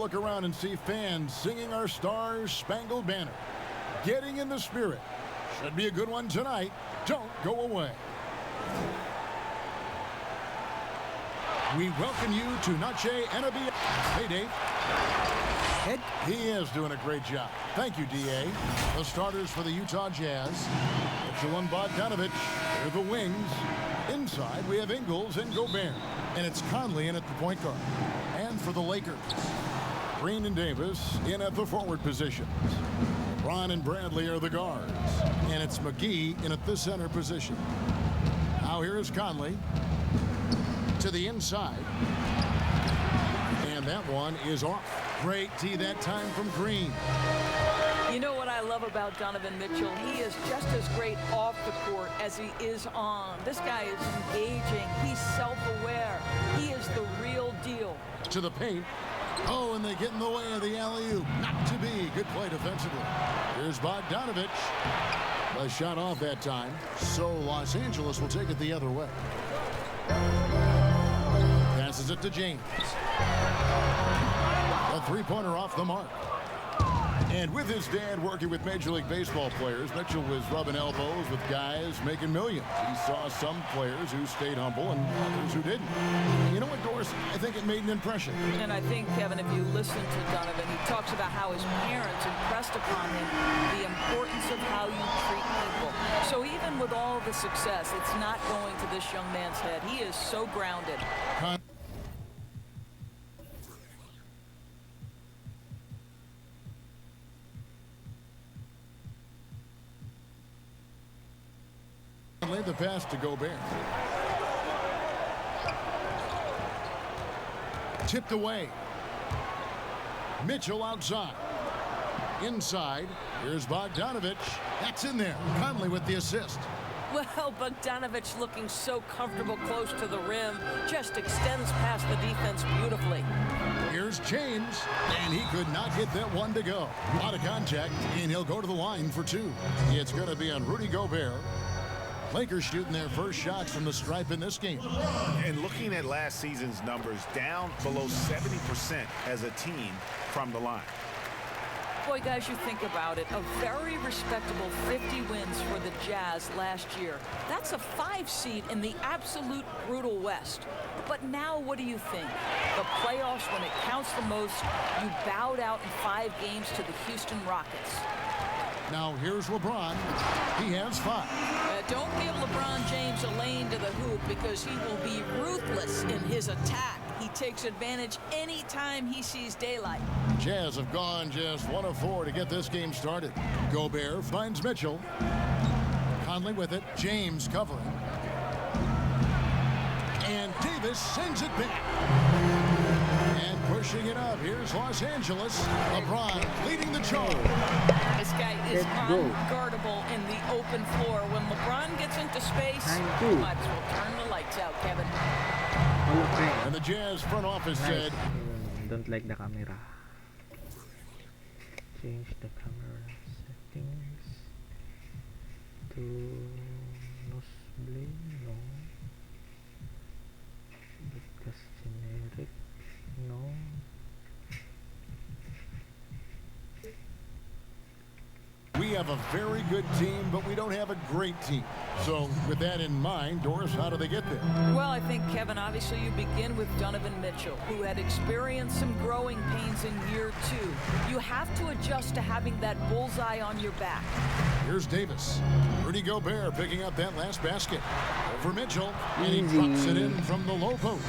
look around and see fans singing our Stars Spangled Banner. Getting in the spirit. Should be a good one tonight. Don't go away. We welcome you to Noche NBA. Hey, Dave. Ed? He is doing a great job. Thank you, D.A. The starters for the Utah Jazz. Mitchell and Bogdanovich. They're the wings. Inside, we have Ingles and Gobert. And it's Conley in at the point guard. And for the Lakers, Green and Davis in at the forward positions. Ron and Bradley are the guards. And it's McGee in at the center position. Now here is Conley to the inside. And that one is off. Great D that time from Green. You know what I love about Donovan Mitchell? He is just as great off the court as he is on. This guy is engaging. He's self-aware. He is the real deal. To the paint. Oh, and they get in the way of the alley-oop. Not to be. Good play defensively. Here's Bogdanovich. A shot off that time. So Los Angeles will take it the other way. Passes it to James. A three-pointer off the mark. And with his dad working with Major League Baseball players, Mitchell was rubbing elbows with guys making millions. He saw some players who stayed humble and others who didn't. You know what, Doris? I think it made an impression. And I think, Kevin, if you listen to Donovan, he talks about how his parents impressed upon him the importance of how you treat people. So even with all the success, it's not going to this young man's head. He is so grounded. Laid the pass to Gobert. Tipped away. Mitchell outside. Inside. Here's Bogdanovich. That's in there. Conley with the assist. Well, Bogdanovich looking so comfortable close to the rim. Just extends past the defense beautifully. Here's James. And he could not get that one to go. Out of contact. And he'll go to the line for two. It's going to be on Rudy Gobert. Lakers shooting their first shots from the stripe in this game. And looking at last season's numbers, down below 70% as a team from the line. Boy, guys, you think about it, a very respectable 50 wins for the Jazz last year. That's a 5 seed in the absolute brutal West. But now what do you think? The playoffs, when it counts the most, you bowed out in 5 games to the Houston Rockets. Now here's LeBron. He has 5. Don't give LeBron James a lane to the hoop because he will be ruthless in his attack. He takes advantage anytime he sees daylight. Jazz have gone just 1 of 4 to get this game started. Gobert finds Mitchell. Conley with it. James covering. And Davis sends it back. And pushing it up. Here's Los Angeles. LeBron leading the charge. This guy is unguardable in the open floor. When LeBron gets into space, you might as well turn the lights out, Kevin. And the Jazz front office said, don't like the camera. Change the camera settings to nosebleed. No. Because generic. No. we have a very good team, but we don't have a great team. So with that in mind, Doris, how do they get there? Well, I think, Kevin, obviously you begin with Donovan Mitchell, who had experienced some growing pains in year 2. You have to adjust to having that bullseye on your back. Here's Davis. Rudy Gobert picking up that last basket. Over Mitchell, and he drops it in from the low post.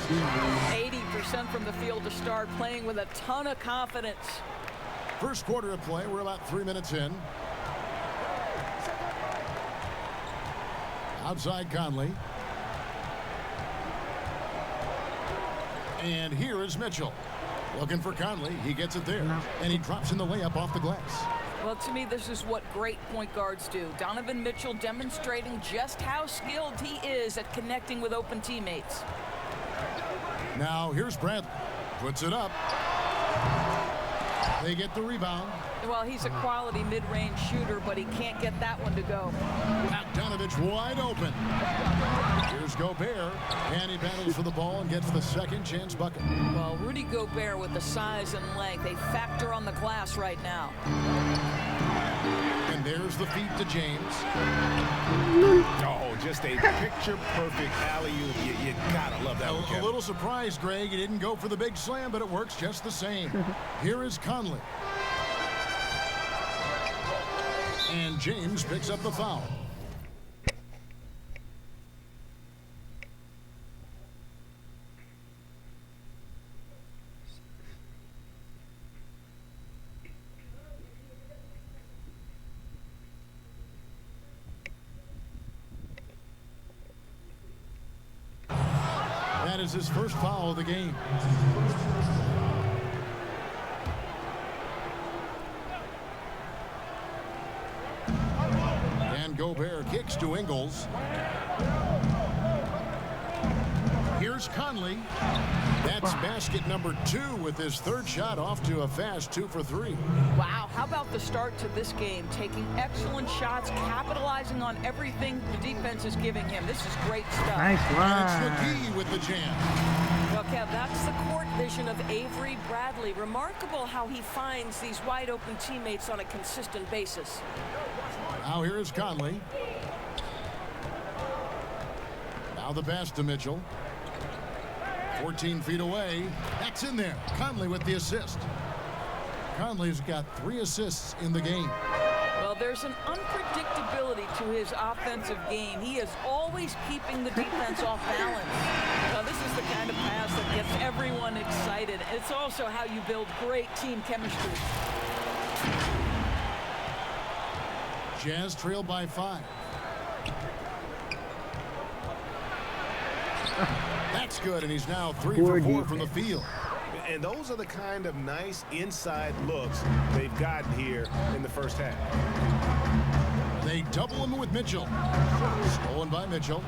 80% from the field to start, playing with a ton of confidence. First quarter of play, we're about 3 minutes in. Outside Conley. And here is Mitchell. Looking for Conley. He gets it there. And he drops in the layup off the glass. Well, to me, this is what great point guards do. Donovan Mitchell demonstrating just how skilled he is at connecting with open teammates. Now, here's Bradley. Puts it up. They get the rebound. Well, he's a quality mid-range shooter, but he can't get that one to go. Bogdanovich wide open. Here's Gobert, and he battles for the ball and gets the second chance bucket. Well, Rudy Gobert with the size and length, they factor on the glass right now. And there's the feed to James. Oh, just a picture-perfect alley-oop. You gotta love that one, Kevin. A little surprised, Greg. He didn't go for the big slam, but it works just the same. Here is Conley. And James picks up the foul. That is his first foul of the game. And Gobert kicks to Ingles. Here's Conley. That's basket number 2 with his third shot off to a fast 2 for 3. Wow, how about the start to this game? Taking excellent shots, capitalizing on everything the defense is giving him. This is great stuff. Nice And it's one. McGee with the jam. Well, Kev, that's the court vision of Avery Bradley. Remarkable how he finds these wide open teammates on a consistent basis. Now here is Conley. Now the pass to Mitchell. 14 feet away. That's in there. Conley with the assist. Conley's got 3 assists in the game. Well, there's an unpredictability to his offensive game. He is always keeping the defense off balance. Now, this is the kind of pass that gets everyone excited. It's also how you build great team chemistry. Jazz trail by 5. That's good, and he's now 3 for 4 from the field. And those are the kind of nice inside looks they've gotten here in the first half. They double him with Mitchell. Stolen by Mitchell.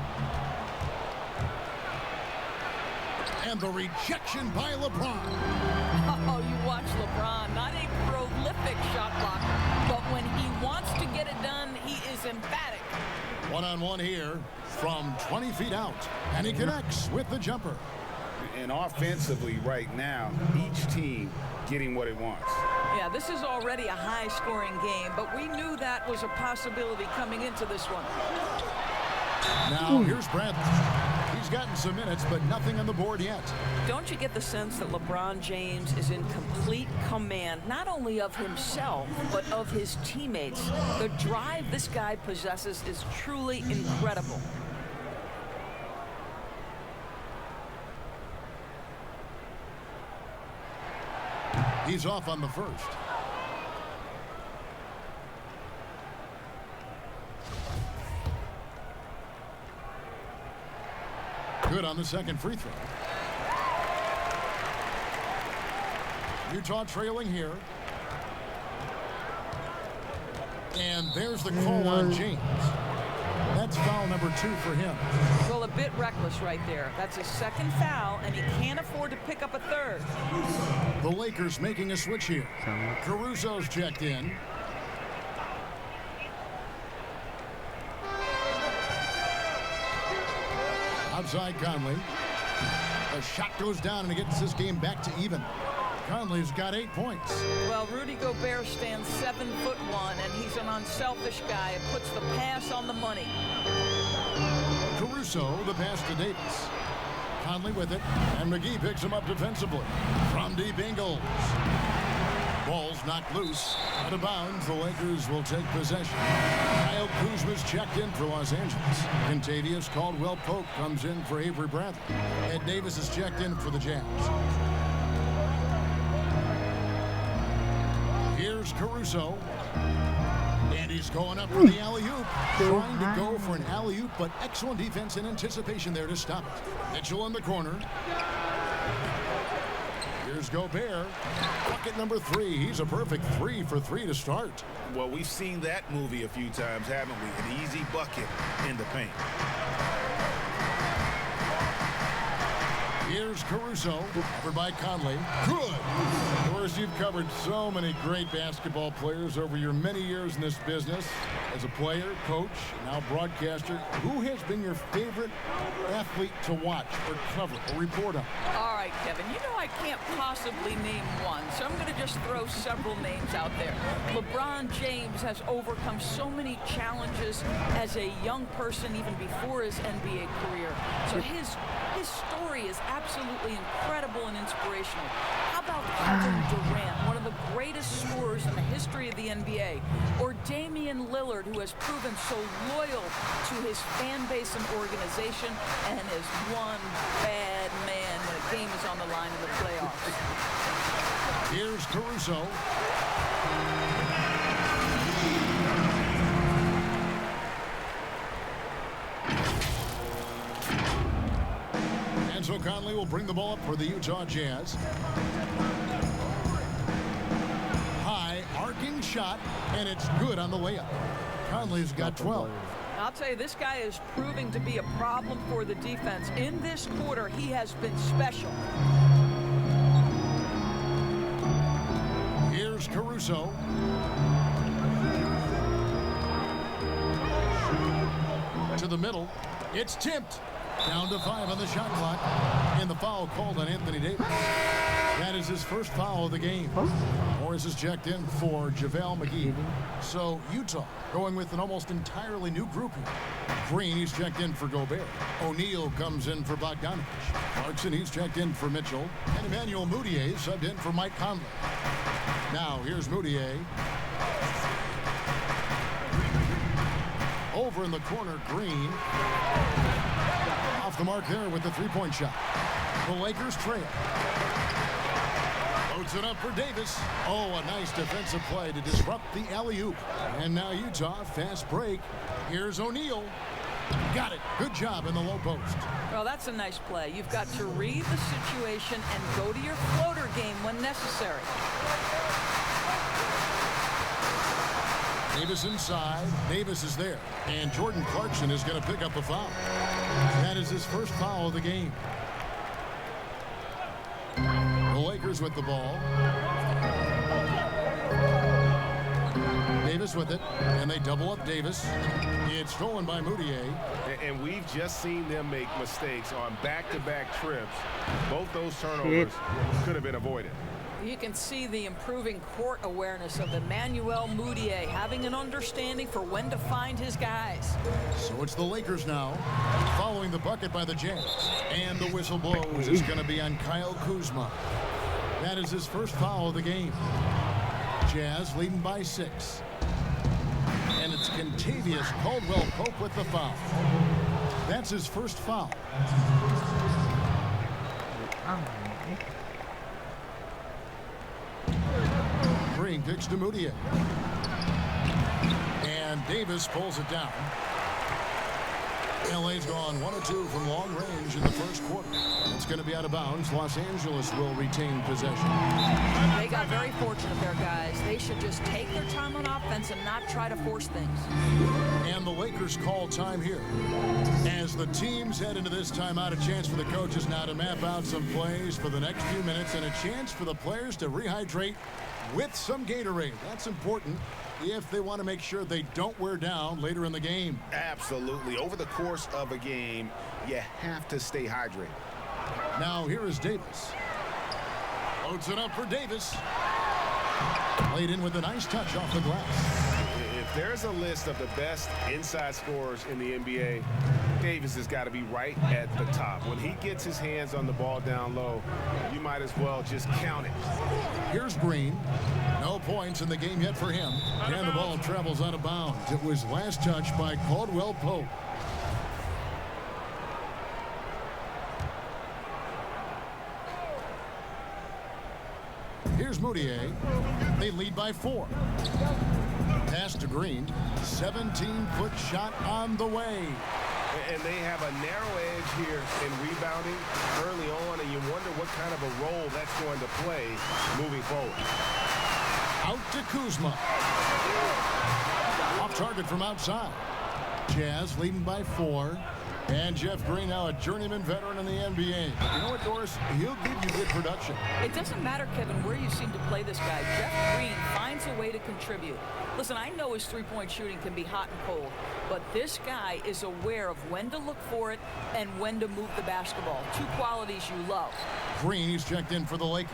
And the rejection by LeBron. Oh, you watch LeBron, not a prolific shot blocker, but when he wants to get it done, he is emphatic. One-on-one here from 20 feet out, and he connects with the jumper. And offensively right now, each team getting what it wants. Yeah, this is already a high-scoring game, but we knew that was a possibility coming into this one. Now, here's Bradley. He's gotten some minutes, but nothing on the board yet. Don't you get the sense that LeBron James is in complete command, not only of himself, but of his teammates? The drive this guy possesses is truly incredible. He's off on the first. Good on the second free throw. Utah trailing here. And there's the call on James. That's foul number 2 for him. Well, a bit reckless right there. That's his second foul, and he can't afford to pick up a third. The Lakers making a switch here. Sama. Caruso's checked in. Outside Conley. The shot goes down and he gets this game back to even. Conley's got 8 points. Well, Rudy Gobert stands 7'1", and he's an unselfish guy. It puts the pass on the money. Caruso, the pass to Davis. Conley with it, and McGee picks him up defensively. From deep Ingles. Ball's knocked loose. Out of bounds, the Lakers will take possession. Kyle Kuzma's checked in for Los Angeles. Contavious Caldwell-Pope comes in for Avery Bradley. Ed Davis is checked in for the Jazz. Here's Caruso. And he's going up for the alley-oop. Trying to go for an alley-oop, but excellent defense and anticipation there to stop it. Mitchell in the corner. Here's Gobert. Bucket number 3. He's a perfect 3 for 3 to start. Well, we've seen that movie a few times, haven't we? An easy bucket in the paint. Here's Caruso, covered by Conley. Good. Of course, you've covered so many great basketball players over your many years in this business. As a player, coach, and now broadcaster, who has been your favorite athlete to watch or cover or report on? All right, Kevin, you know I can't possibly name one, so I'm going to just throw several names out there. LeBron James has overcome so many challenges as a young person even before his NBA career. So his story is absolutely incredible and inspirational. How about Kevin Durant, one of the greatest scorers in the history of the NBA, or Damian Lillard, who has proven so loyal to his fan base and organization and is one bad man when a game is on the line in the playoffs. Here's Caruso. And so Conley will bring the ball up for the Utah Jazz. High arcing shot, and it's good on the layup. Conley's got 12. I'll tell you, this guy is proving to be a problem for the defense. In this quarter, he has been special. Here's Caruso. To the middle. It's tipped. Down to 5 on the shot clock. And the foul called on Anthony Davis. That is his first foul of the game. Morris is checked in for JaVale McGee. So Utah going with an almost entirely new grouping. Green, he's checked in for Gobert. O'Neal comes in for Bogdanovich. Clarkson, he's checked in for Mitchell. And Emmanuel Mudiay subbed in for Mike Conley. Now here's Mudiay. Over in the corner, Green. Off the mark there with the three-point shot. The Lakers trail. Loads it up for Davis. Oh, a nice defensive play to disrupt the alley-oop. And now Utah, fast break. Here's O'Neal. Got it. Good job in the low post. Well, that's a nice play. You've got to read the situation and go to your floater game when necessary. Davis inside. Davis is there. And Jordan Clarkson is going to pick up a foul. That is his first foul of the game. The Lakers with the ball. Davis with it. And they double up Davis. It's stolen by Mudiay. And we've just seen them make mistakes on back-to-back trips. Both those turnovers could have been avoided. You can see the improving court awareness of Emmanuel Mudiay, having an understanding for when to find his guys. So it's the Lakers now, following the bucket by the Jazz. And the whistle blows. It's going to be on Kyle Kuzma. That is his first foul of the game. Jazz leading by 6. And it's Kentavious Caldwell-Pope with the foul. That's his first foul. Green kicks to Mudiay. And Davis pulls it down. LA's gone 1 of 2 from long range in the first quarter. It's going to be out of bounds. Los Angeles will retain possession. They got very fortunate there, guys. They should just take their time on offense and not try to force things. And the Lakers call time here. As the teams head into this timeout, a chance for the coaches now to map out some plays for the next few minutes and a chance for the players to rehydrate with some Gatorade. That's important if they want to make sure they don't wear down later in the game. Absolutely. Over the course of a game, you have to stay hydrated. Now here is Davis. Loads it up for Davis. Played in with a nice touch off the glass. If there's a list of the best inside scorers in the NBA, Davis has got to be right at the top. When he gets his hands on the ball down low, you might as well just count it. Here's Green. No points in the game yet for him. And the ball travels out of bounds. It was last touch by Caldwell-Pope. Here's Mudiay. They lead by 4. Pass to Green. 17-foot shot on the way. And they have a narrow edge here in rebounding early on, and you wonder what kind of a role that's going to play moving forward. Out to Kuzma. Off target from outside. Jazz leading by 4. And Jeff Green, now a journeyman veteran in the NBA. But you know what, Doris? He'll give you good production. It doesn't matter, Kevin, where you seem to play this guy. Jeff Green finds a way to contribute. Listen, I know his three-point shooting can be hot and cold, but this guy is aware of when to look for it and when to move the basketball. Two qualities you love. Green, he's checked in for the Lakers.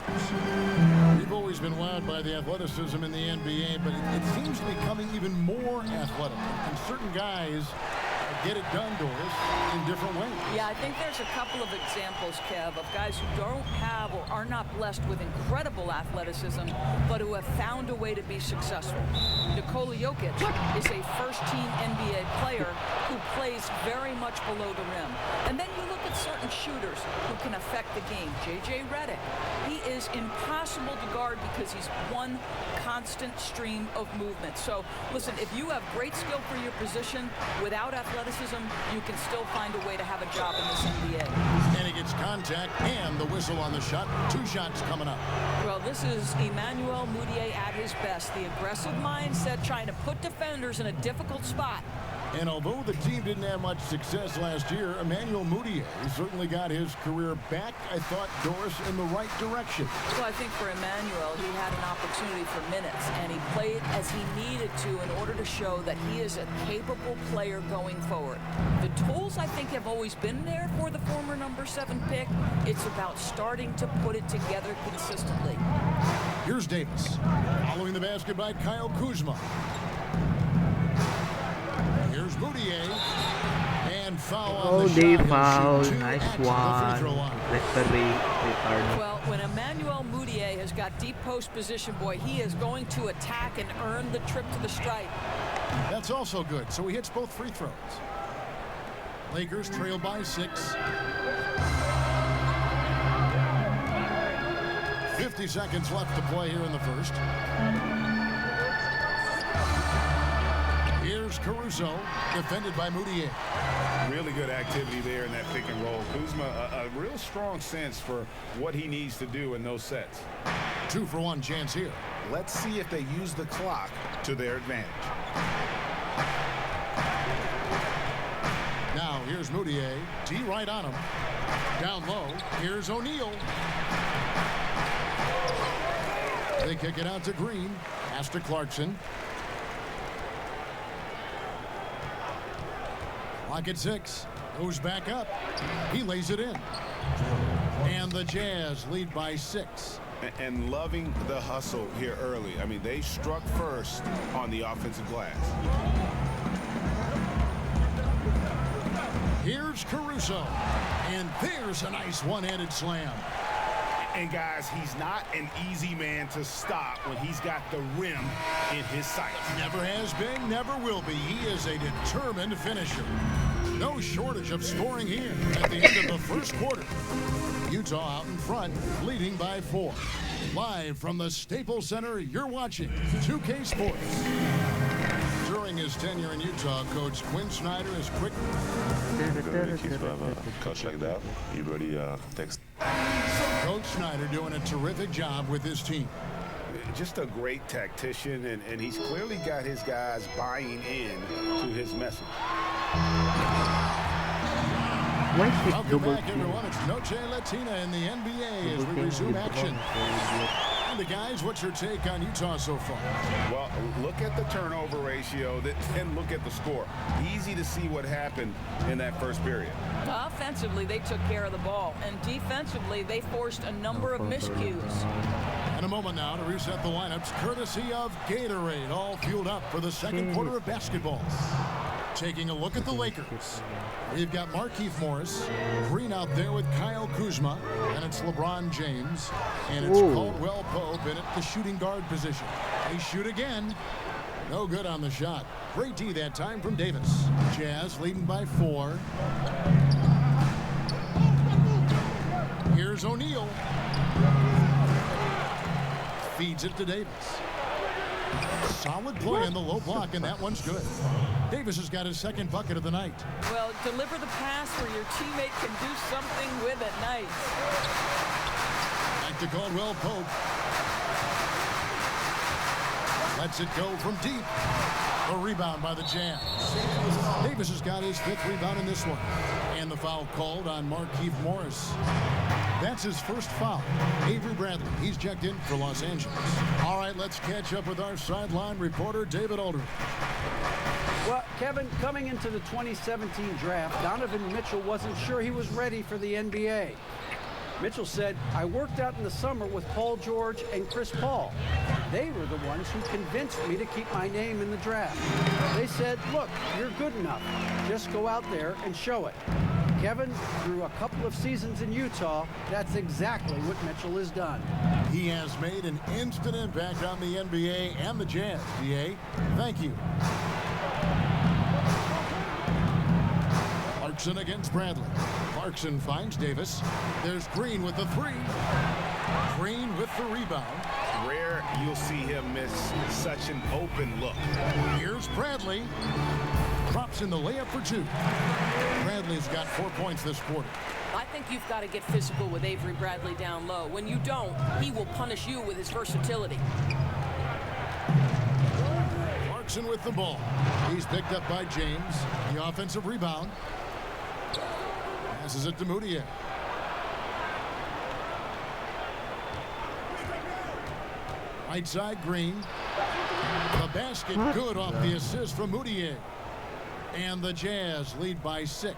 We've always been wowed by the athleticism in the NBA, but it seems to be becoming even more athletic. And certain guys get it done, Doris, in different ways. Yeah, I think there's a couple of examples, Kev, of guys who don't have or are not blessed with incredible athleticism, but who have found a way to be successful. Nikola Jokic is a first-team NBA player who plays very much below the rim. And then you look at certain shooters who can affect the game. J.J. Redick, he is impossible to guard because he's one constant stream of movement. So, listen, if you have great skill for your position without athleticism, you can still find a way to have a job in this NBA. And he gets contact and the whistle on the shot. 2 shots coming up. Well, this is Emmanuel Mudiay at his best. The aggressive mindset, trying to put defenders in a difficult spot. And although the team didn't have much success last year, Emmanuel Mudiay certainly got his career back, I thought, Doris, in the right direction. Well, I think for Emmanuel, he had an opportunity for minutes, and he played as he needed to in order to show that he is a capable player going forward. The tools, I think, have always been there for the former number 7 pick. It's about starting to put it together consistently. Here's Davis. Following the basket by Kyle Kuzma. Here's Mudiay. And foul on the shot. they He'll fouled. shoot 2 Nice at the free throw one. line. Retarded. Well, when Emmanuel Mudiay has got deep post position, boy, he is going to attack and earn the trip to the stripe. That's also good. So he hits both free throws. Lakers trail by 6. 50 seconds left to play here in the first. Here's Caruso, defended by Mudiay. Really good activity there in that pick and roll. Kuzma, a real strong sense for what he needs to do in those sets. 2-for-1 chance here. Let's see if they use the clock to their advantage. Now here's Mudiay. D right on him. Down low. Here's O'Neal. They kick it out to Green. Pass to Clarkson. Clock at 6. Goes back up. He lays it in. And the Jazz lead by 6. And loving the hustle here early. I mean, they struck first on the offensive glass. Here's Caruso. And there's a nice one-handed slam. And guys, he's not an easy man to stop when he's got the rim in his sights. Never has been, never will be. He is a determined finisher. No shortage of scoring here at the end of the first quarter. Utah out in front, leading by 4. Live from the Staples Center, you're watching 2K Sports. During his tenure in Utah, Coach Quinn Snyder is quick. Good to have a coach like that. He really takes. Coach Snyder doing a terrific job with his team. Just a great tactician, and he's clearly got his guys buying in to his message. Why is it Welcome double back, team? everyone. It's Noche Latina in the NBA as we resume action. And the guys, what's your take on Utah so far? Well, look at the turnover ratio, then look at the score. Easy to see what happened in that first period. Offensively, they took care of the ball, and defensively, they forced a number of miscues. In a moment now to reset the lineups, courtesy of Gatorade, all fueled up for the second quarter of basketball. Taking a look at the Lakers. We've got Markieff Morris, Green out there with Kyle Kuzma, and it's LeBron James, and it's Caldwell Pope in at the shooting guard position. They shoot again. No good on the shot. Great D that time from Davis. Jazz leading by 4. Here's O'Neal. Feeds it to Davis. Solid play in the low block, and that one's good. Davis has got his second bucket of the night. Well, deliver the pass where your teammate can do something with it. Nice. Back to Caldwell Pope. Lets it go from deep. A rebound by the Jazz. Davis has got his 5th rebound in this one. And the foul called on Markieff Morris. That's his first foul. Avery Bradley, he's checked in for Los Angeles. All right, let's catch up with our sideline reporter, David Aldridge. Well, Kevin, coming into the 2017 draft, Donovan Mitchell wasn't sure he was ready for the NBA. Mitchell said, I worked out in the summer with Paul George and Chris Paul. They were the ones who convinced me to keep my name in the draft. They said, look, you're good enough. Just go out there and show it. Kevin, through a couple of seasons in Utah, that's exactly what Mitchell has done. He has made an instant impact on the NBA and the Jazz. DA, thank you. Clarkson against Bradley. Clarkson finds Davis. There's Green with the three. Green with the rebound. Rare you'll see him miss such an open look. Here's Bradley. Drops in the layup for two. Bradley's got 4 points this quarter. I think you've got to get physical with Avery Bradley down low. When you don't, he will punish you with his versatility. Clarkson with the ball. He's picked up by James. The offensive rebound. Passes it to Moutier. Right side, Green. The basket good off the assist from Moutier. And the Jazz lead by 6.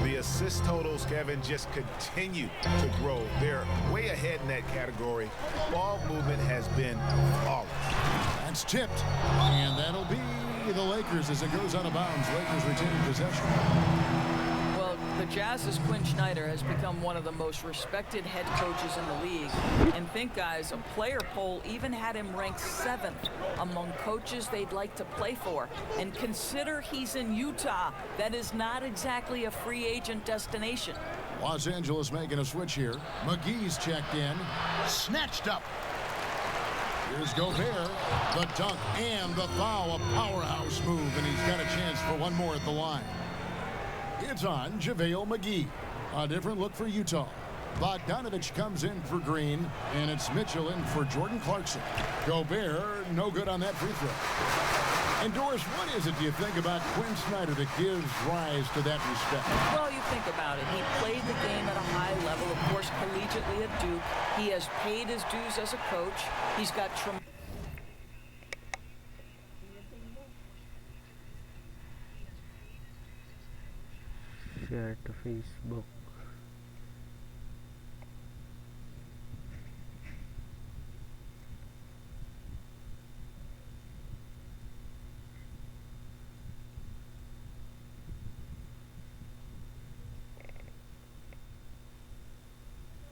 The assist totals, Kevin, just continue to grow. They're way ahead in that category. Ball movement has been flawless. That's tipped. And that'll be the Lakers as it goes out of bounds. Lakers retain possession. Well, the Jazz's Quinn Snyder has become one of the most respected head coaches in the league. And think, guys, a player poll even had him ranked 7th among coaches they'd like to play for. And consider he's in Utah. That is not exactly a free agent destination. Los Angeles making a switch here. McGee's checked in. Snatched up. Here's Gobert. The dunk and the foul. A powerhouse move, and he's got a chance for one more at the line. It's on JaVale McGee. A different look for Utah. Bogdanovich comes in for Green, and it's Mitchell in for Jordan Clarkson. Gobert, no good on that free throw. And Doris, what is it, do you think, about Quinn Snyder that gives rise to that respect? Well, you think about it. He played the game at a high level, of course, collegiately at Duke. He has paid his dues as a coach. He's got tremendous... Share to Facebook.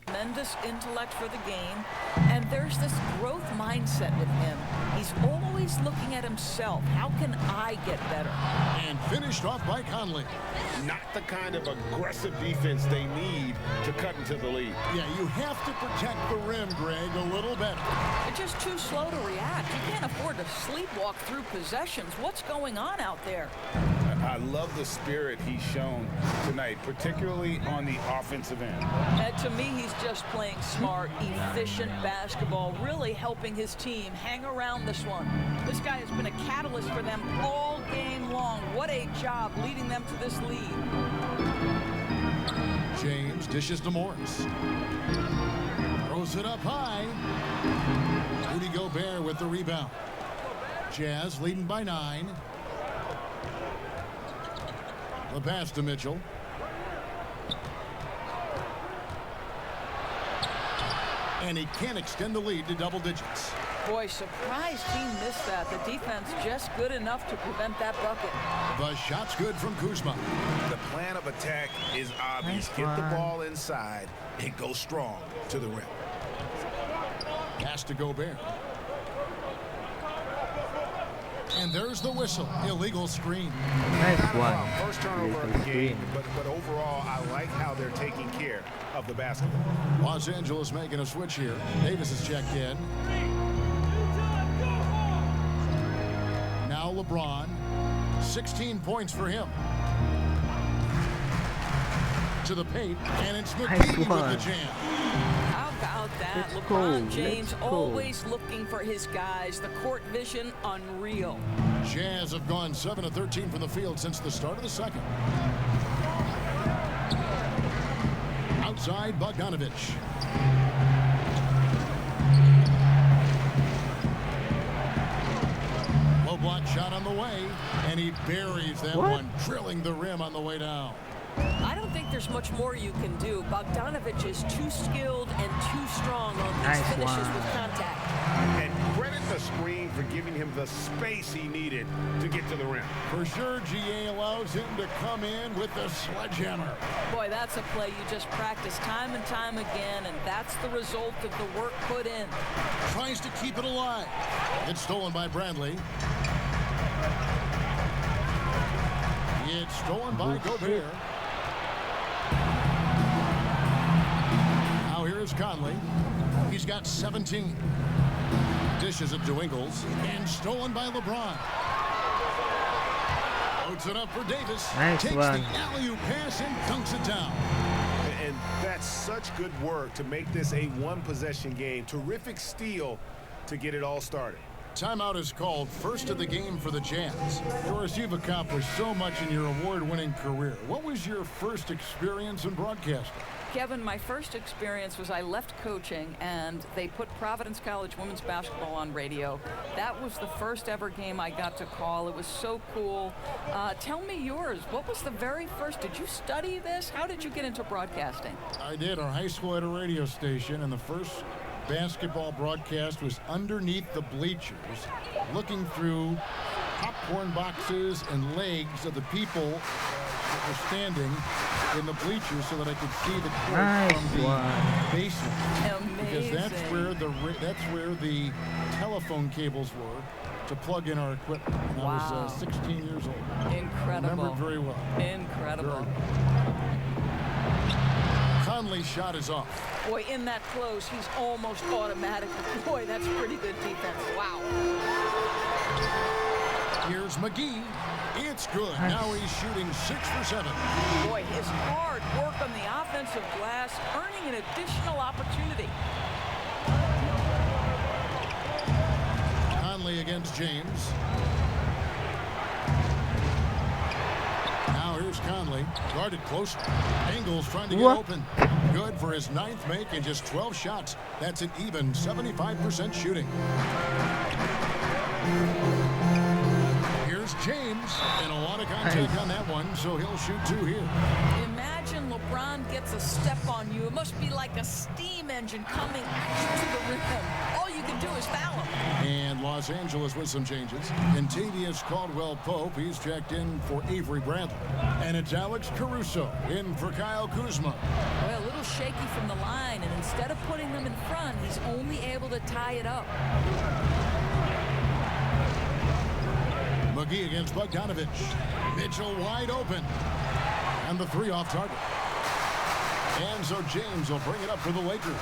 Tremendous intellect for the game, and there's this growth mindset with him. He's always looking at himself. How can I get better? And finished off by Conley. Not the kind of aggressive defense they need to cut into the lead. Yeah, you have to protect the rim, Greg, a little better. They're just too slow to react. You can't afford to sleepwalk through possessions. What's going on out there? I love the spirit he's shown tonight, particularly on the offensive end. And to me, he's just playing smart, efficient basketball, really helping his team hang around this one. This guy has been a catalyst for them all game long. What a job leading them to this lead. James dishes to Morris. Throws it up high. Rudy Gobert with the rebound. Jazz leading by 9. The pass to Mitchell. And he can't extend the lead to double digits. Boy, surprised he missed that. The defense just good enough to prevent that bucket. The shot's good from Kuzma. The plan of attack is obvious. Get the ball inside and go strong to the rim. Pass to Gobert. And there's the whistle. Illegal screen. Nice Not a one. problem. First turnover of the game, but overall, I like how they're taking care of the basketball. Los Angeles making a switch here. Davis is checked in. Now LeBron. 16 points for him. To the paint, and it's McGee with the jam. How about that? Let's LeBron go. James Let's go. always looking for his guys. The court vision, unreal. Jazz have gone 7 of 13 from the field since the start of the second. outside Bogdanovich. Low block shot on the way, and he buries that one, drilling the rim on the way down. I don't think there's much more you can do. Bogdanovich is too skilled and too strong on these finishes with contact. And credit the screen for giving him the space he needed to get to the rim. For sure, GA allows him to come in with the sledgehammer. Boy, that's a play you just practice time and time again, and that's the result of the work put in. Tries to keep it alive. It's stolen by Bradley. It's stolen by Gobert. Now here's Conley. He's got 17. Dishes it to Ingles, and stolen by LeBron. Loads it up for Davis. Nice Takes one. the alley-oop pass and dunks it down. And that's such good work to make this a one-possession game. Terrific steal to get it all started. Timeout is called. First of the game for the Jazz. Doris, you've accomplished so much in your award-winning career. What was your first experience in broadcasting? Kevin, my first experience was I left coaching and they put Providence College women's basketball on radio. That was the first ever game I got to call. It was so cool. Tell me yours. What was the very first? Did you study this? How did you get into broadcasting? I did. Our high school had a radio station, and the first basketball broadcast was underneath the bleachers, looking through popcorn boxes and legs of the people that were standing in the bleachers so that I could see the court from the basement. Amazing. Because that's where the telephone cables were to plug in our equipment. And I was 16 years old. Incredible. Remember it very well. Incredible. Conley's shot is off. Boy, in that close, he's almost automatic. Boy, that's pretty good defense. Wow. Here's McGee. It's good. Now he's shooting 6 for 7. Boy, his hard work on the offensive glass, earning an additional opportunity. Conley against James. Now here's Conley. Guarded close. Ingles trying to get open. Good for his 9th make in just 12 shots. That's an even 75% shooting. Here's James. And a lot of contact on that one, so he'll shoot 2 here. Imagine LeBron gets a step on you. It must be like a steam engine coming to the rim. All you can do is foul him. And Los Angeles with some changes. Contavious Caldwell-Pope, he's checked in for Avery Bradley. And it's Alex Caruso in for Kyle Kuzma. Boy, a little shaky from the line, and instead of putting them in front, he's only able to tie it up. McGee against Bogdanovich. Mitchell wide open. And the 3 off target. And so James will bring it up for the Lakers.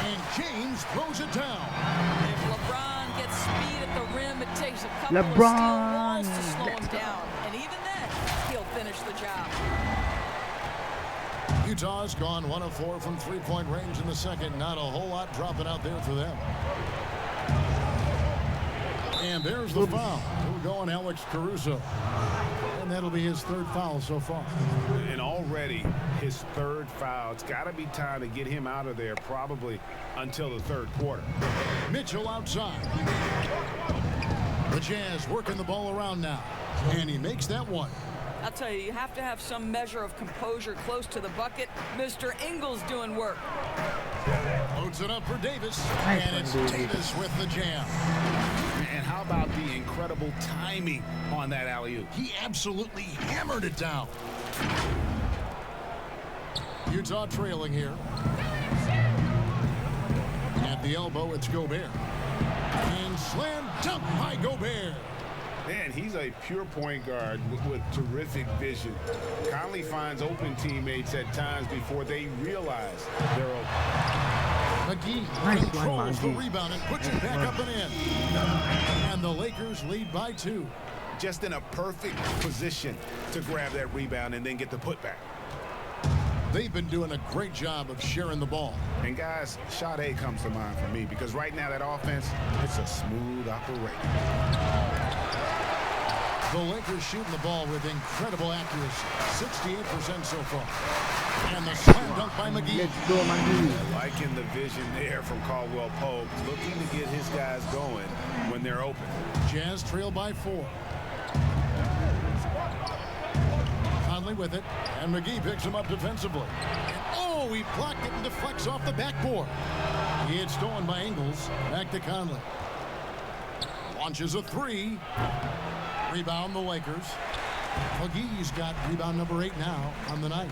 And James throws it down. If LeBron gets speed at the rim, it takes a couple of steel LeBron. walls to slow him down. And even then, he'll finish the job. Utah's gone 1 of 4 from 3-point range in the second. Not a whole lot dropping out there for them. And there's the foul. We're going Alex Caruso. And that'll be his 3rd foul so far. And already his 3rd foul. It's got to be time to get him out of there probably until the 3rd quarter. Mitchell outside. The Jazz working the ball around now. And he makes that one. I'll tell you, you have to have some measure of composure close to the bucket. Mr. Ingles doing work. Loads it up for Davis. And it's Davis with the jam. And how about the incredible timing on that alley-oop? He absolutely hammered it down. Utah trailing here. At the elbow, it's Gobert. And slam dunk by Gobert. Man, he's a pure point guard with terrific vision. Conley finds open teammates at times before they realize they're open. McGee controls the rebound and puts it back up and in. And the Lakers lead by 2. Just in a perfect position to grab that rebound and then get the putback. They've been doing a great job of sharing the ball. And guys, shot A comes to mind for me because right now that offense, it's a smooth operation. The Lakers shooting the ball with incredible accuracy. 68% so far. And the slam dunk by McGee. Let's go, McGee. Liking the vision there from Caldwell Pope, looking to get his guys going when they're open. Jazz trail by 4. Conley with it, and McGee picks him up defensively. And oh, he blocked it and deflects off the backboard. He had stolen by Ingles. Back to Conley. Launches a 3. Rebound the Lakers. McGee's got rebound number 8 now on the night.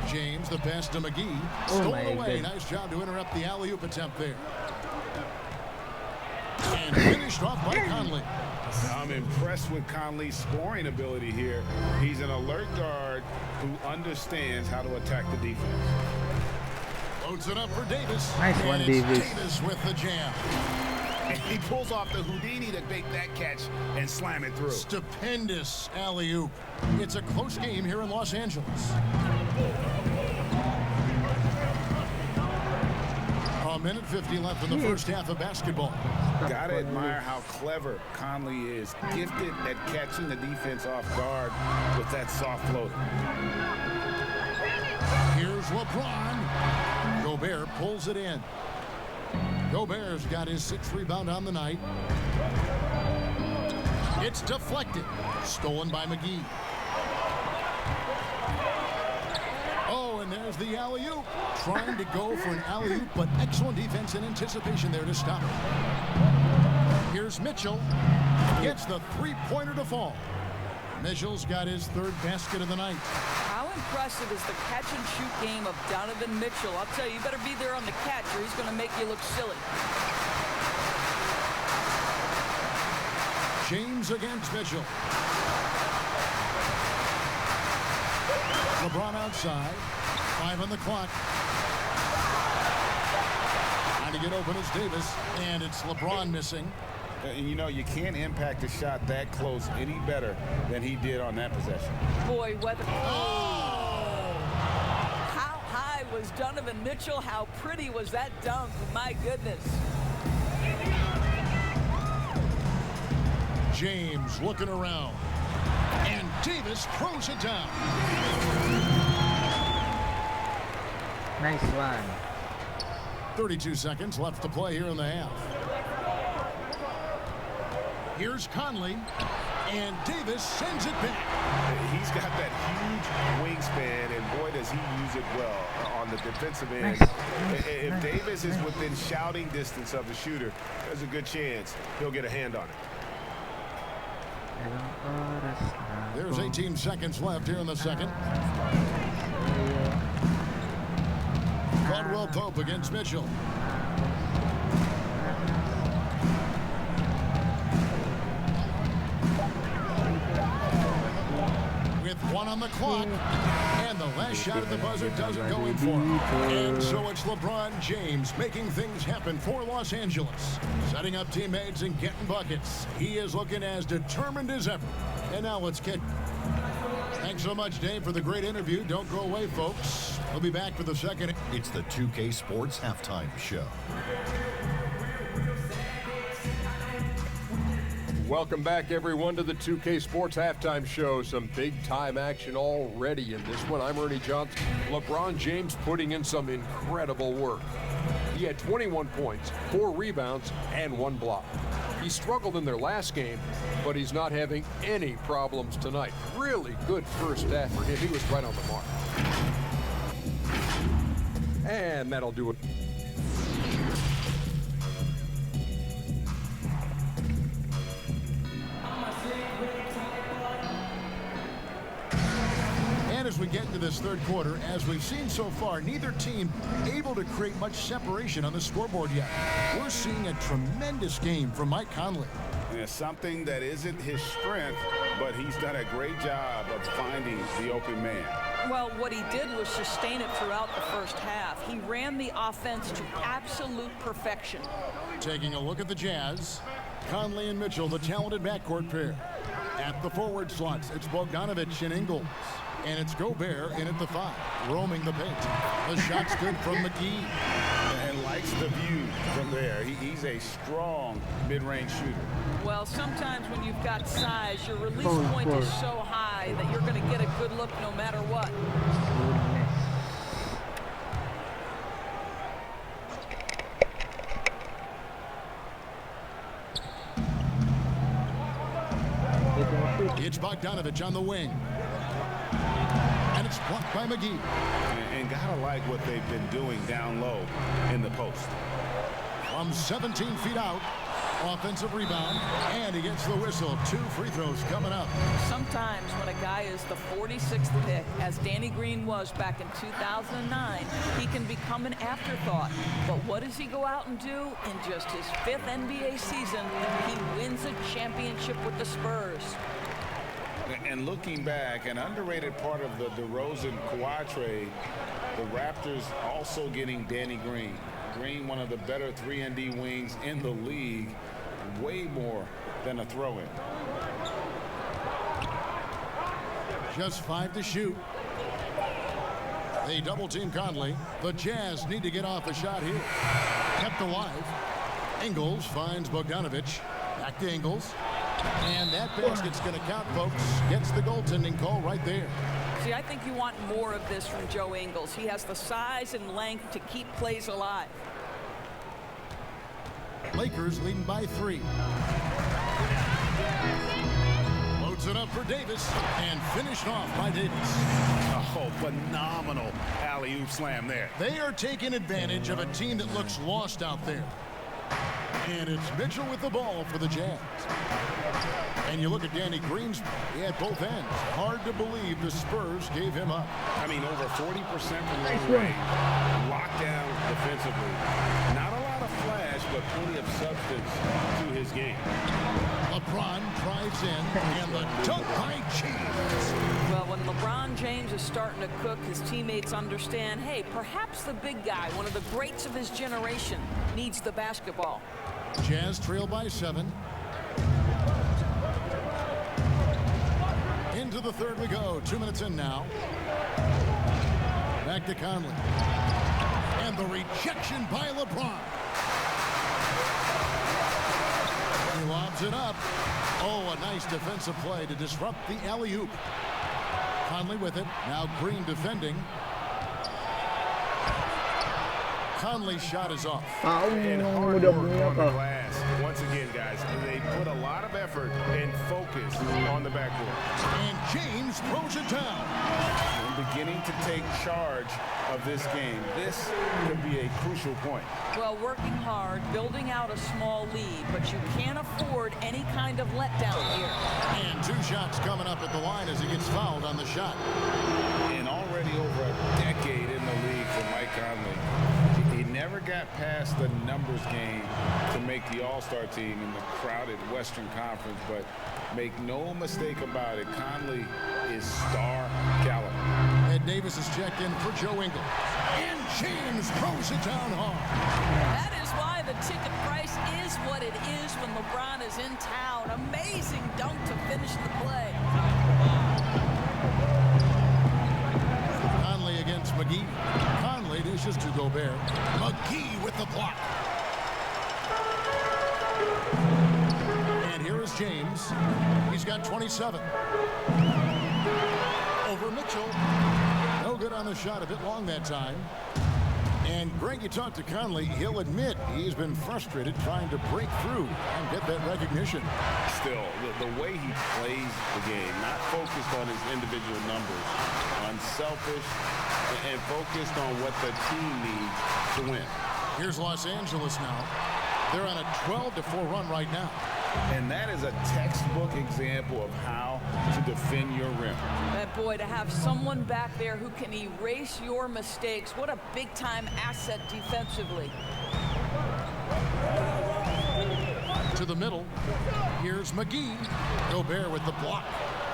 James, the pass to McGee. Stolen away. Nice job to interrupt the alley-oop attempt there. And finished off by Conley. I'm impressed with Conley's scoring ability here. He's an alert guard who understands how to attack the defense. Loads it up for Davis. Nice one, Davis. Davis with the jam. And he pulls off the Houdini to make that catch and slam it through. Stupendous alley-oop. It's a close game here in Los Angeles. A minute 50 left in the first half of basketball. Gotta admire how clever Conley is. Gifted at catching the defense off guard with that soft float. Here's LeBron. Gobert pulls it in. Gobert's got his 6th rebound on the night. It's deflected. Stolen by McGee. Oh, and there's the alley-oop. Trying to go for an alley-oop, but excellent defense and anticipation there to stop it. Here's Mitchell. Gets the 3-pointer to fall. Mitchell's got his 3rd basket of the night. How impressive is the catch-and-shoot game of Donovan Mitchell? I'll tell you, you better be there on the catch or he's going to make you look silly. James against Mitchell. LeBron outside. 5 on the clock. Trying to get open is Davis, and it's LeBron missing. You know, you can't impact a shot that close any better than he did on that possession. Boy, whether... Oh! How high was Donovan Mitchell? How pretty was that dunk? My goodness. James looking around. And Davis throws it down. Nice one. 32 seconds left to play here in the half. Here's Conley, and Davis sends it back. He's got that huge wingspan, and boy, does he use it well on the defensive end. Nice. If Davis is within shouting distance of the shooter, there's a good chance he'll get a hand on it. There's 18 seconds left here in the second. Caldwell Pope against Mitchell. With 1 on the clock, and the last shot at the buzzer doesn't go in for him. And so it's LeBron James making things happen for Los Angeles, setting up teammates and getting buckets. He is looking as determined as ever. And now let's kick. Thanks so much, Dave, for the great interview. Don't go away, folks. We'll be back for the second. It's the 2K Sports Halftime Show. Welcome back, everyone, to the 2K Sports Halftime Show. Some big-time action already in this one. I'm Ernie Johnson. LeBron James putting in some incredible work. He had 21 points, 4 rebounds, and 1 block. He struggled in their last game, but he's not having any problems tonight. Really good first half for him. He was right on the mark. And that'll do it. As we get into this third quarter, as we've seen so far, neither team able to create much separation on the scoreboard yet. We're seeing a tremendous game from Mike Conley. Yeah, something that isn't his strength, but he's done a great job of finding the open man. Well, what he did was sustain it throughout the first half. He ran the offense to absolute perfection. Taking a look at the Jazz, Conley and Mitchell, the talented backcourt pair. At the forward slots, it's Bogdanovich and Ingles. And it's Gobert in at the 5, roaming the paint. The shot's good from McGee. And like likes the view from there. He's a strong mid-range shooter. Well, sometimes when you've got size, your release point is so high that you're going to get a good look no matter what. It's Bogdanovich on the wing. And it's blocked by McGee. And gotta like what they've been doing down low in the post. From 17 feet out, offensive rebound, and he gets the whistle. 2 free throws coming up. Sometimes when a guy is the 46th pick, as Danny Green was back in 2009, he can become an afterthought. But what does he go out and do? In just his 5th NBA season, he wins a championship with the Spurs. And looking back, an underrated part of the DeRozan-Kawhi trade, the Raptors also getting Danny Green. Green, one of the better 3-and-D wings in the league, way more than a throw-in. Just 5 to shoot. They double-team Conley. The Jazz need to get off a shot here. Kept alive. Ingles finds Bogdanovich. Back to Ingles. And that basket's going to count, folks. Gets the goaltending call right there. See, I think you want more of this from Joe Ingles. He has the size and length to keep plays alive. Lakers leading by 3. Loads it up for Davis and finished off by Davis. Oh, phenomenal alley-oop slam there. They are taking advantage of a team that looks lost out there. And it's Mitchell with the ball for the Jazz. And you look at Danny Green's at both ends. Hard to believe the Spurs gave him up. I mean, over 40% from long range. Lockdown defensively. Not a lot of flash, but plenty of substance to his game. LeBron drives in, and the dunk by James. Well, when LeBron James is starting to cook, his teammates understand, hey, perhaps the big guy, one of the greats of his generation, needs the basketball. Jazz trail by 7. Into the third we go. 2 minutes in now. Back to Conley. And the rejection by LeBron. He lobs it up. Oh, a nice defensive play to disrupt the alley-oop. Conley with it. Now Green defending. Conley's shot is off. And hard work on the glass. Once again, guys, they put a lot of effort and focus on the backcourt. And James throws it down. And beginning to take charge of this game. This could be a crucial point. Well, working hard, building out a small lead, but you can't afford any kind of letdown here. And 2 shots coming up at the line as he gets fouled on the shot. And already over a decade in the league for Mike Conley. He never got past the numbers game to make the All-Star team in the crowded Western Conference, but make no mistake about it, Conley is star caliber. Ed Davis is checked in for Joe Ingles. And James throws it down hard. That is why the ticket price is what it is when LeBron is in town. Amazing dunk to finish the play. Conley against McGee. Conley dishes to Gobert. McGee with the block. And here is James. He's got 27. Over Mitchell. No good on the shot. A bit long that time. And Greg, you talked to Conley. He'll admit he's been frustrated trying to break through and get that recognition. Still, the way he plays the game, not focused on his individual numbers, unselfish, and focused on what the team needs to win. Here's Los Angeles now. They're on a 12-4 run right now. And that is a textbook example of how to defend your rim. That boy, to have someone back there who can erase your mistakes, what a big-time asset defensively. To the middle. Here's McGee. Gobert with the block.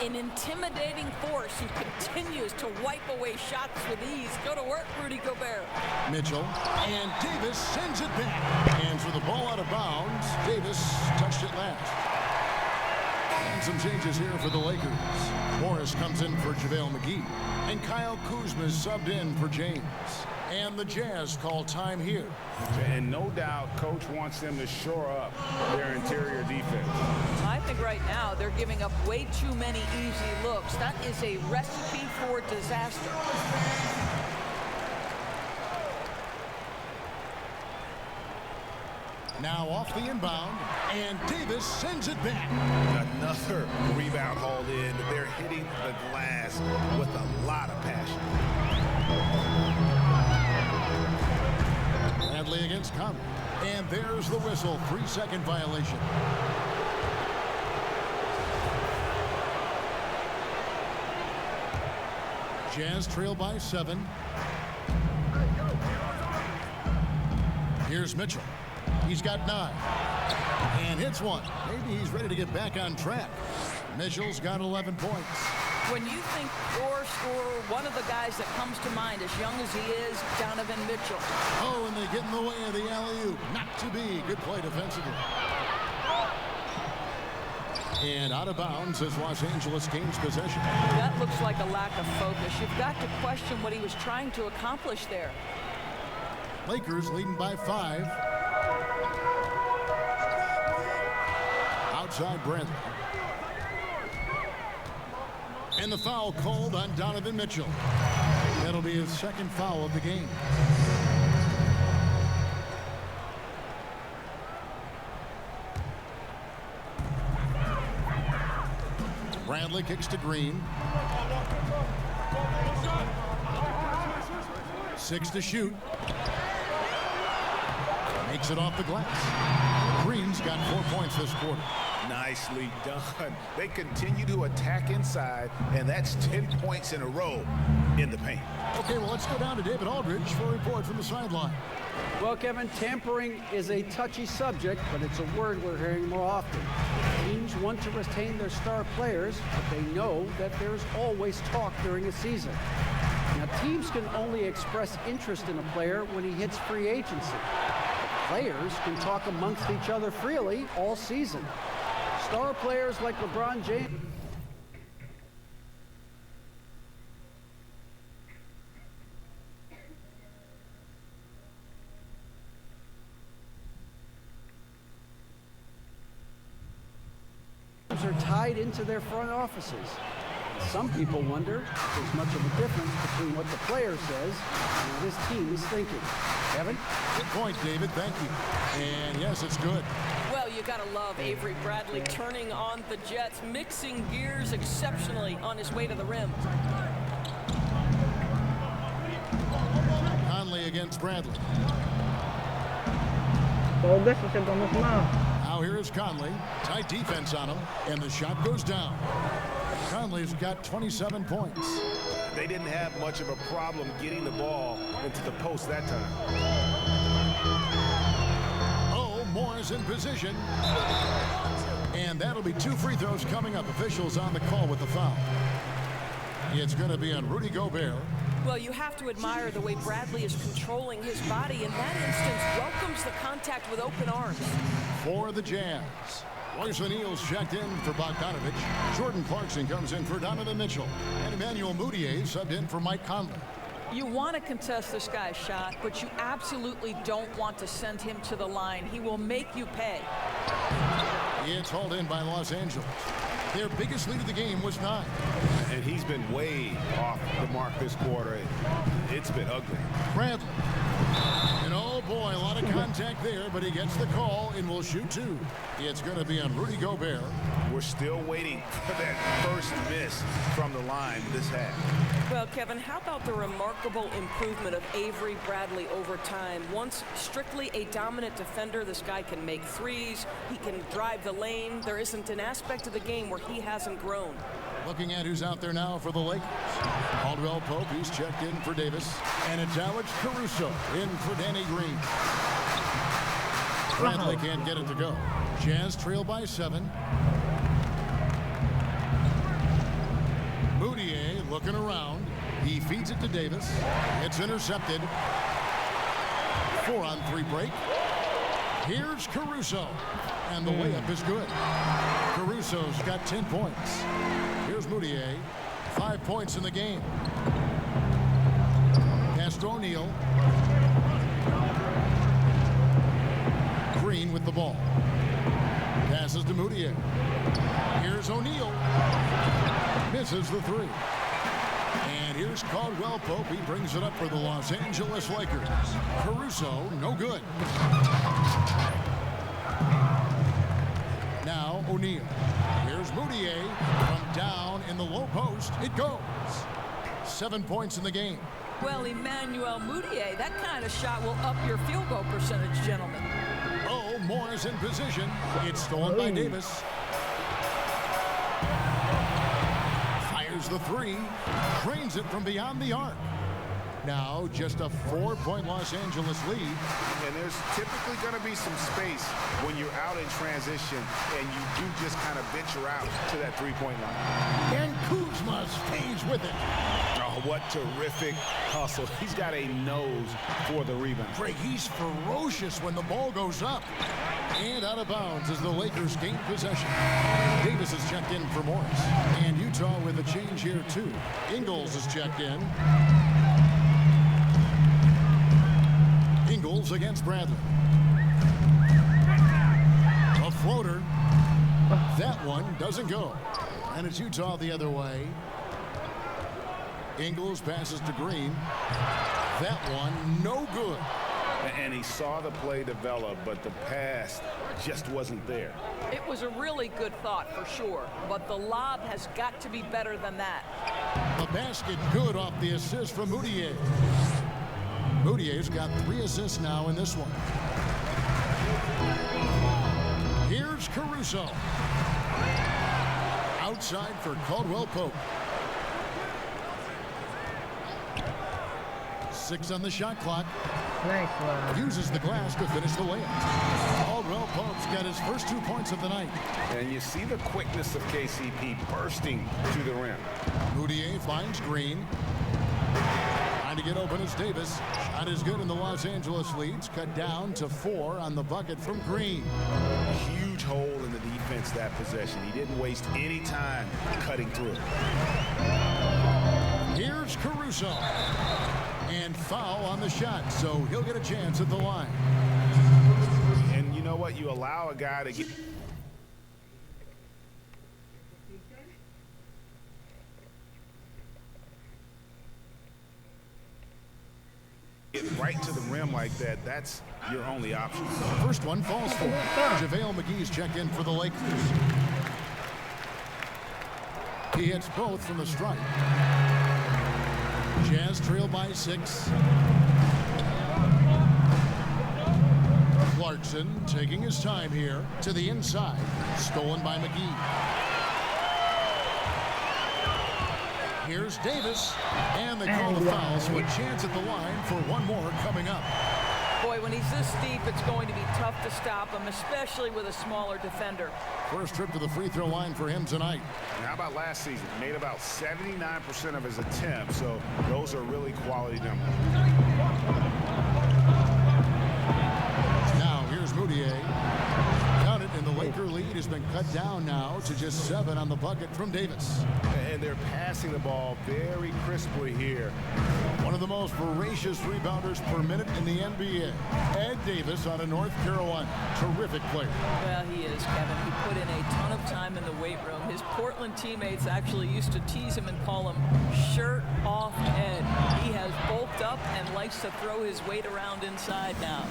An intimidating force who continues to wipe away shots with ease. Go to work, Rudy Gobert. Mitchell. And Davis sends it back. And for the ball out of bounds, Davis touched it last. And some changes here for the Lakers. Morris comes in for JaVale McGee. And Kyle Kuzma is subbed in for James. And the Jazz call time here. And no doubt, Coach wants them to shore up their interior defense. I think right now they're giving up way too many easy looks. That is a recipe for disaster. Now off the inbound, and Davis sends it back. Another rebound hauled in. They're hitting the glass with a lot of passion. Bradley against Conley. And there's the whistle. 3-second violation. Jazz trail by 7. Here's Mitchell. He's got 9. And hits one. Maybe he's ready to get back on track. Mitchell's got 11 points. When you think your scorer, one of the guys that comes to mind, as young as he is, Donovan Mitchell. Oh, and they get in the way of the alley-oop. Not to be. Good play defensively. And out of bounds as Los Angeles gains possession. That looks like a lack of focus. You've got to question what he was trying to accomplish there. Lakers leading by 5. Outside Bradley. And the foul called on Donovan Mitchell. That'll be his second foul of the game. Bradley kicks to Green. 6 to shoot. Makes it off the glass. Green's got 4 points this quarter. Nicely done. They continue to attack inside, and that's 10 points in a row in the paint. Okay, well, let's go down to David Aldridge for a report from the sideline. Well, Kevin, tampering is a touchy subject, but it's a word we're hearing more often. Teams want to retain their star players, but they know that there's always talk during a season. Now, teams can only express interest in a player when he hits free agency. But players can talk amongst each other freely all season. Star players like LeBron James. Are tied into their front offices. Some people wonder if there's much of a difference between what the player says and what his team is thinking. Kevin? Good point, David. Thank you. And yes, it's good. Well, you gotta love Avery Bradley turning on the Jets, mixing gears exceptionally on his way to the rim. Conley against Bradley. Now here is Conley. Tight defense on him, and the shot goes down. Conley's got 27 points. They didn't have much of a problem getting the ball into the post that time. Oh, Moore's in position. And that'll be 2 free throws coming up. Officials on the call with the foul. It's going to be on Rudy Gobert. Well, you have to admire the way Bradley is controlling his body. In that instance, welcomes the contact with open arms. For the Jazz, Royce O'Neal's checked in for Bogdanovich. Jordan Clarkson comes in for Donovan Mitchell. And Emmanuel Mudiay subbed in for Mike Conley. You want to contest this guy's shot, but you absolutely don't want to send him to the line. He will make you pay. It's hauled in by Los Angeles. Their biggest lead of the game was 9. And he's been way off the mark this quarter. It's been ugly. Bradley. And oh boy, a lot of contact there, but he gets the call and will shoot 2. It's going to be on Rudy Gobert. We're still waiting for that first miss from the line this half. Well, Kevin, how about the remarkable improvement of Avery Bradley over time? Once strictly a dominant defender, this guy can make threes, he can drive the lane. There isn't an aspect of the game where he hasn't grown. Looking at who's out there now for the Lakers. Caldwell Pope, he's checked in for Davis. And it's Alex Caruso in for Danny Green. Bradley can't get it to go. Jazz trail by 7. Mudiay looking around. He feeds it to Davis. It's intercepted. 4-on-3 break. Here's Caruso. And the layup is good. Caruso's got 10 points. Here's Moutier. 5 points in the game. Pass to O'Neal. Green with the ball. Passes to Moutier. Here's O'Neal. Misses the three. And here's Caldwell Pope. He brings it up for the Los Angeles Lakers. Caruso, no good. Now O'Neal. Here's Moutier from down in the low post. It goes. 7 points in the game. Well, Emmanuel Moutier, that kind of shot will up your field goal percentage, gentlemen. Oh, Moore's in position. It's stolen by Davis. Fires the three. Drains it from beyond the arc. Now just a 4-point Los Angeles lead. And there's typically going to be some space when you're out in transition and you do just kind of venture out to that three-point line. And Kuzma stays with it. Oh, what terrific hustle. He's got a nose for the rebound. Greg, he's ferocious when the ball goes up. And out of bounds as the Lakers gain possession. Davis is checked in for Morris. And Utah with a change here, too. Ingles is checked in. Ingles against Bradley. A floater. That one doesn't go. And it's Utah the other way. Ingles passes to Green. That one, no good. And he saw the play develop, but the pass just wasn't there. It was a really good thought for sure, but the lob has got to be better than that. The basket good off the assist from Moutier. Moutier's got 3 assists now in this one. Here's Caruso. Outside for Caldwell Pope. 6 on the shot clock. Nice one. Uses the glass to finish the layup. Caldwell Pope's got his first 2 points of the night. And you see the quickness of KCP bursting to the rim. Moutier finds Green. Trying to get open is Davis. Shot is good, and the Los Angeles leads cut down to 4 on the bucket from Green. Huge hole in the defense that possession. He didn't waste any time cutting through. Here's Caruso. And foul on the shot, so he'll get a chance at the line. And you know what? You allow a guy to get right to the rim like that. That's your only option. First one falls for. JaVale McGee's checked in for the Lakers. He hits both from the stripe. Jazz trail by 6. Clarkson taking his time here to the inside. Stolen by McGee. Here's Davis. And they call the foul, so a chance at the line for one more coming up. Boy, when he's this deep, it's going to be tough to stop him, especially with a smaller defender. First trip to the free throw line for him tonight. And how about last season? Made about 79% of his attempts, so those are really quality numbers. Now here's Moutier. Count it, and the Laker lead has been cut down now to just 7 on the bucket from Davis. And they're passing the ball very crisply here. One of the most voracious rebounders per minute in the NBA. Ed Davis out of North Carolina. Terrific player. Well, he is, Kevin. He put in a ton of time in the weight room. His Portland teammates actually used to tease him and call him shirt off Ed. He has bulked up and likes to throw his weight around inside now.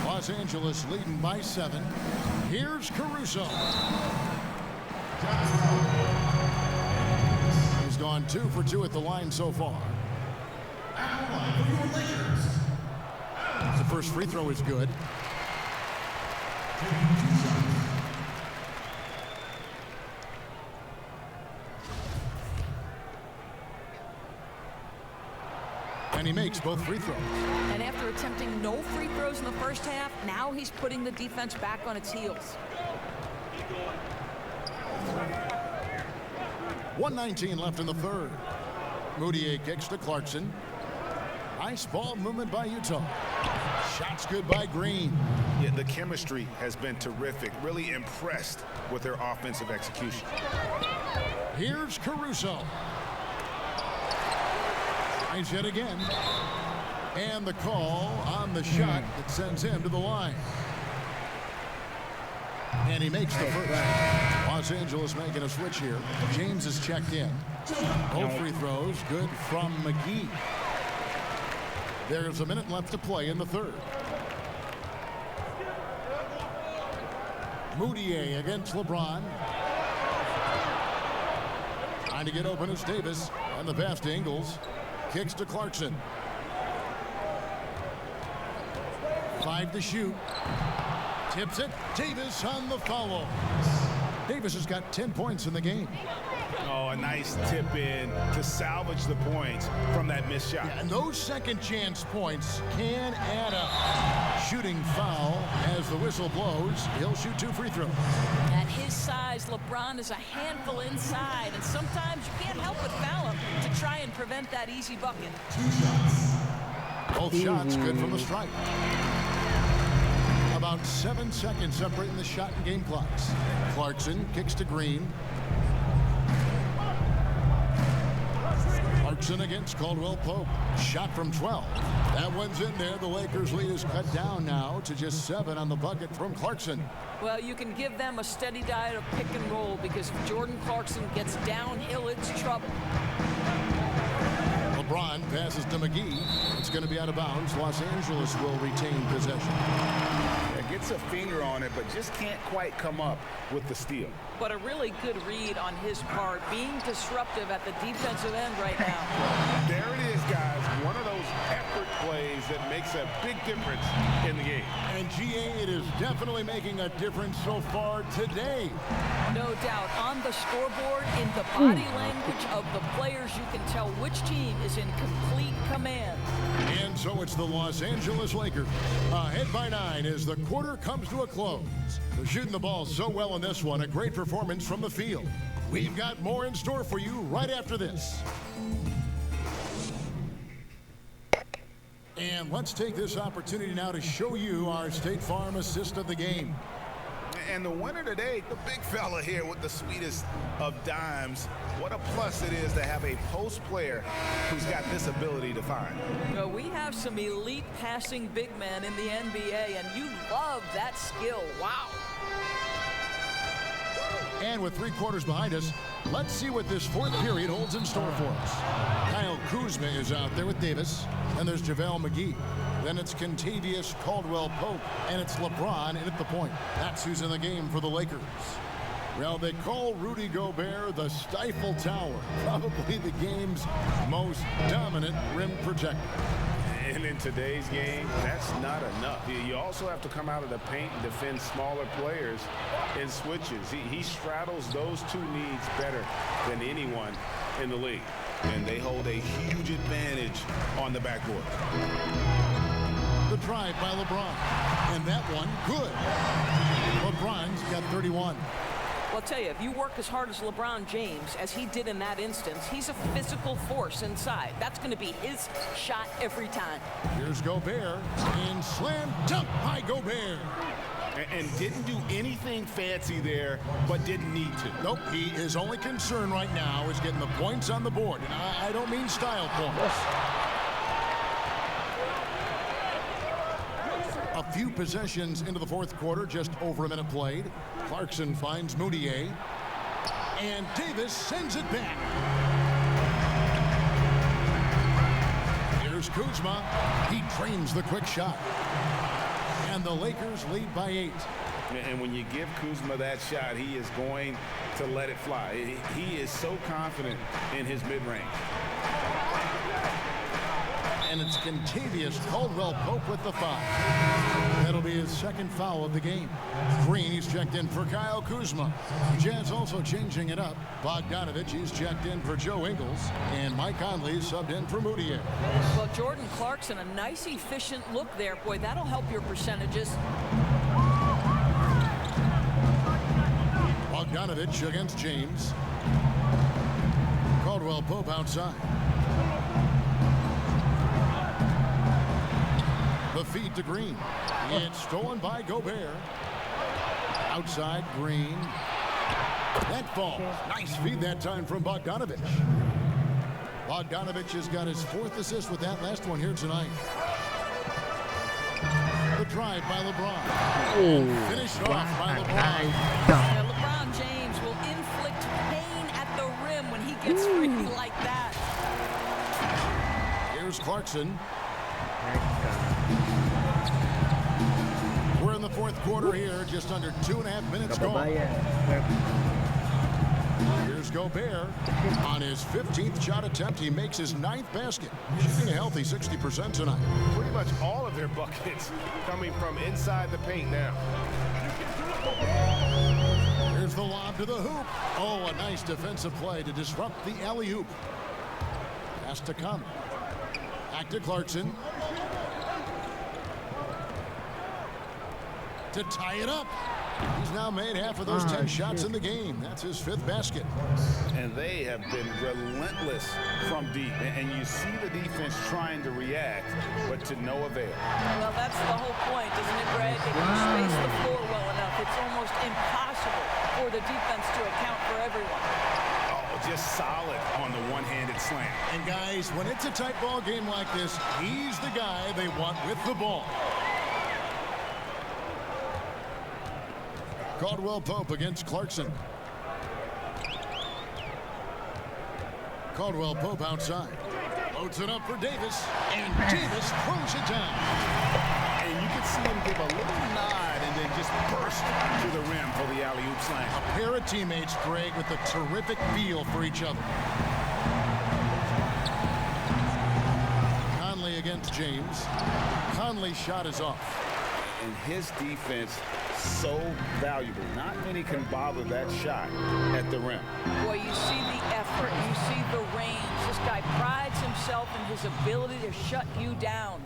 Los Angeles leading by 7. Here's Caruso. He's gone 2 for 2 at the line so far. The first free throw is good. And he makes both free throws. And after attempting no free throws in the first half, now he's putting the defense back on its heels. 1:19 left in the third. Moutier kicks to Clarkson. Nice ball movement by Utah. Shot's good by Green. Yeah, the chemistry has been terrific. Really impressed with their offensive execution. Here's Caruso. Tries it again. And the call on the shot that sends him to the line. And he makes the first. Los Angeles making a switch here. James is checked in. Both free throws good from McGee. There's a minute left to play in the third. Moutier against LeBron. Trying to get open is Davis. And the pass to Ingles. Kicks to Clarkson. 5 to shoot. Tips it. Davis on the follow. Davis has got 10 points in the game. Oh, a nice tip in to salvage the points from that missed shot. Yeah, and those second chance points can add up. Shooting foul as the whistle blows. He'll shoot 2 free throws. At his size, LeBron is a handful inside, and sometimes you can't help but foul him to try and prevent that easy bucket. 2 shots. Both shots good from the stripe. About 7 seconds separating the shot and game clocks. Clarkson kicks to Green. Clarkson against Caldwell Pope. Shot from 12. That one's in there. The Lakers' lead is cut down now to just 7 on the bucket from Clarkson. Well, you can give them a steady diet of pick and roll because if Jordan Clarkson gets downhill, it's trouble. LeBron passes to McGee. It's going to be out of bounds. Los Angeles will retain possession. Gets a finger on it, but just can't quite come up with the steal. But a really good read on his part, being disruptive at the defensive end right now. There it is, guys. One of those effort plays that makes a big difference in the game. And GA, it is definitely making a difference so far today. No doubt. On the scoreboard, in the body language of the players, you can tell which team is in complete command. And so it's the Los Angeles Lakers. Ahead by 9 as the quarter comes to a close. They're shooting the ball so well in this one. A great performance from the field. We've got more in store for you right after this. And let's take this opportunity now to show you our State Farm assist of the game. And the winner today, the big fella here with the sweetest of dimes. What a plus it is to have a post player who's got this ability to find. Well, we have some elite passing big men in the NBA, and you love that skill. Wow. And with 3 quarters behind us, let's see what this fourth period holds in store for us. Kyle Kuzma is out there with Davis, and there's JaVale McGee. Then it's Kentavious Caldwell-Pope, and it's LeBron in at the point. That's who's in the game for the Lakers. Well, they call Rudy Gobert the Stifle Tower, probably the game's most dominant rim protector. And in today's game, that's not enough. You also have to come out of the paint and defend smaller players in switches. He straddles those 2 needs better than anyone in the league. And they hold a huge advantage on the backboard. The drive by LeBron. And that one, good. LeBron's got 31. Well, I'll tell you, if you work as hard as LeBron James, as he did in that instance, he's a physical force inside. That's going to be his shot every time. Here's Gobert. And slam dunk by Gobert. And didn't do anything fancy there, but didn't need to. Nope, his only concern right now is getting the points on the board. And I don't mean style points. A few possessions into the fourth quarter, just over a minute played. Clarkson finds Moutier. And Davis sends it back. Here's Kuzma. He trains the quick shot. And the Lakers lead by 8. And when you give Kuzma that shot, he is going to let it fly. He is so confident in his mid-range. And it's Kentavious Caldwell-Pope with the foul. That'll be his second foul of the game. Green, he's checked in for Kyle Kuzma. Jazz also changing it up. Bogdanovich, he's checked in for Joe Ingles. And Mike Conley subbed in for Moutier. Well, Jordan Clarkson, a nice, efficient look there. Boy, that'll help your percentages. Bogdanovich against James. Caldwell-Pope outside. The feed to Green. It's stolen by Gobert. Outside, Green. That falls. Nice feed that time from Bogdanovich. Bogdanovich has got his 4th assist with that last one here tonight. The drive by LeBron. And finished off by LeBron. Now, LeBron James will inflict pain at the rim when he gets free like that. Here's Clarkson. We're in the 4th quarter here, just under 2.5 minutes gone. Here's Gobert. On his 15th shot attempt, he makes his 9th basket, shooting a healthy 60% tonight. Pretty much all of their buckets coming from inside the paint now. Here's the lob to the hoop. Oh, a nice defensive play to disrupt the alley-oop. Pass to Conley. Back to Clarkson. To tie it up. He's now made half of those 10 shots in the game. That's his 5th basket. And they have been relentless from deep. And you see the defense trying to react, but to no avail. Well, that's the whole point, isn't it, Greg? If you space the floor well enough, it's almost impossible for the defense to account for everyone. Oh, just solid on the one-handed slam. And guys, when it's a tight ball game like this, he's the guy they want with the ball. Caldwell Pope against Clarkson. Caldwell Pope outside. Loads it up for Davis. And Davis throws it down. And you can see him give a little nod and then just burst to the rim for the alley-oop slam. A pair of teammates, Greg, with a terrific feel for each other. Conley against James. Conley's shot is off. And his defense so valuable. Not many can bother that shot at the rim. Boy, you see the effort, you see the range. This guy prides himself in his ability to shut you down.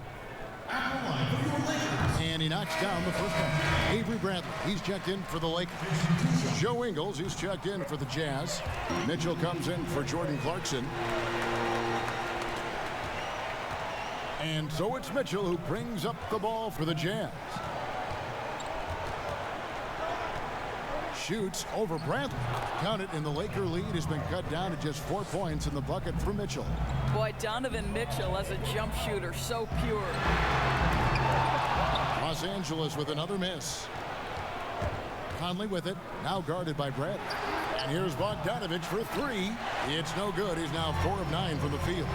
And he knocks down the first one. Avery Bradley, he's checked in for the Lakers. Joe Ingles, he's checked in for the Jazz. Mitchell comes in for Jordan Clarkson. And so it's Mitchell who brings up the ball for the Jazz. Shoots over Bradley. Count it, and the Laker lead has been cut down to just 4 points in the bucket for Mitchell. Boy, Donovan Mitchell as a jump shooter, so pure. Los Angeles with another miss. Conley with it, now guarded by Bradley. And here's Bogdanovich for 3. It's no good. He's now 4 of 9 from the field.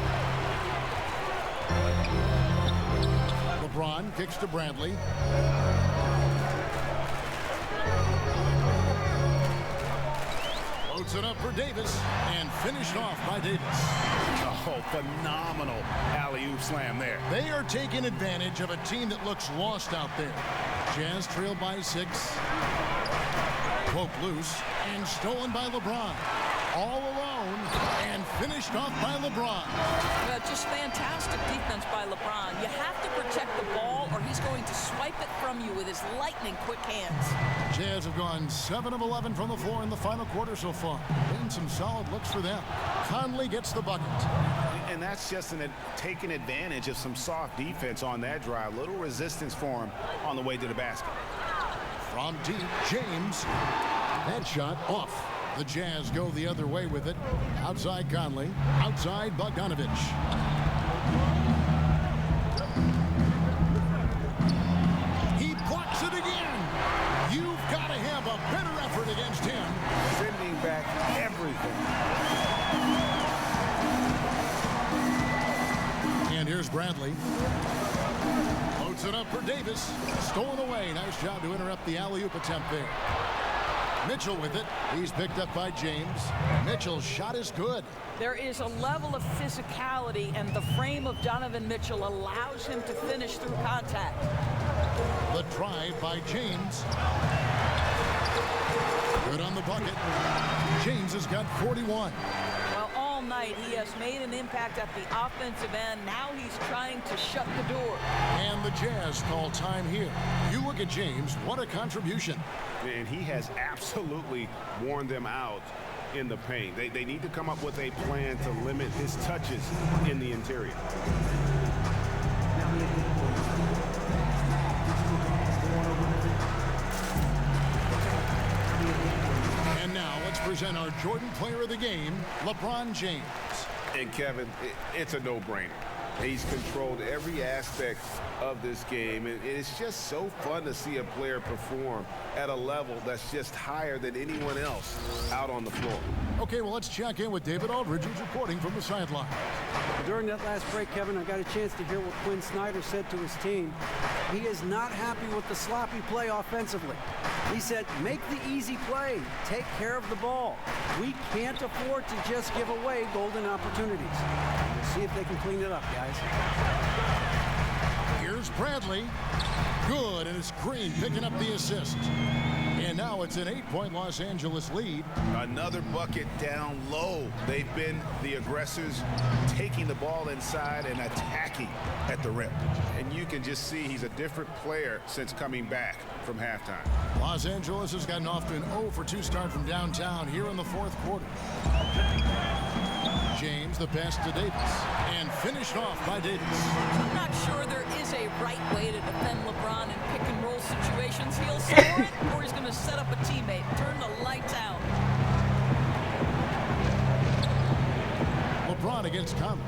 LeBron kicks to Bradley. Loads it up for Davis and finished off by Davis. Oh, phenomenal alley-oop slam there. They are taking advantage of a team that looks lost out there. Jazz trailed by 6. Pope loose and stolen by LeBron. All alone and finished off by LeBron. Just fantastic defense by LeBron. You have to protect the ball or he's going to swipe it from you with his lightning quick hands. Jazz have gone 7 of 11 from the floor in the final quarter so far. Been some solid looks for them. Conley gets the bucket. And that's just taking advantage of some soft defense on that drive. Little resistance for him on the way to the basket. From deep, James. That shot off. The Jazz go the other way with it. Outside Conley. Outside Bogdanovich. He blocks it again. You've got to have a better effort against him. Sending back everything. And here's Bradley. Loads it up for Davis. Stolen away. Nice job to interrupt the alley-oop attempt there. Mitchell with it. He's picked up by James. Mitchell's shot is good. There is a level of physicality, and the frame of Donovan Mitchell allows him to finish through contact. The drive by James. Good on the bucket. James has got 41. Well, all night he has made an impact at the offensive end. Now he's trying to shut the door. And the Jazz call time here. You look at James, what a contribution. And he has absolutely worn them out in the paint. They need to come up with a plan to limit his touches in the interior. present our Jordan Player of the Game, LeBron James. And Kevin, it's a no-brainer. He's controlled every aspect of this game, and it's just so fun to see a player perform at a level that's just higher than anyone else out on the floor. Okay, well, let's check in with David Aldridge, who's reporting from the sideline. During that last break, Kevin, I got a chance to hear what Quinn Snyder said to his team. He is not happy with the sloppy play offensively. He said, make the easy play. Take care of the ball. We can't afford to just give away golden opportunities. We'll see if they can clean it up, guys. Here's Bradley. Good, and it's Green picking up the assist. And now it's an 8-point Los Angeles lead. Another bucket down low. They've been the aggressors, taking the ball inside and attacking at the rim. And you can just see he's a different player since coming back from halftime. Los Angeles has gotten off to an 0-for-2 start from downtown here in the fourth quarter. James, the pass to Davis, and finished off by Davis. I'm not sure there is a right way to defend LeBron in pick-and-roll situations. He'll score it, or he's going to set up a teammate, turn the lights out. LeBron against Conley.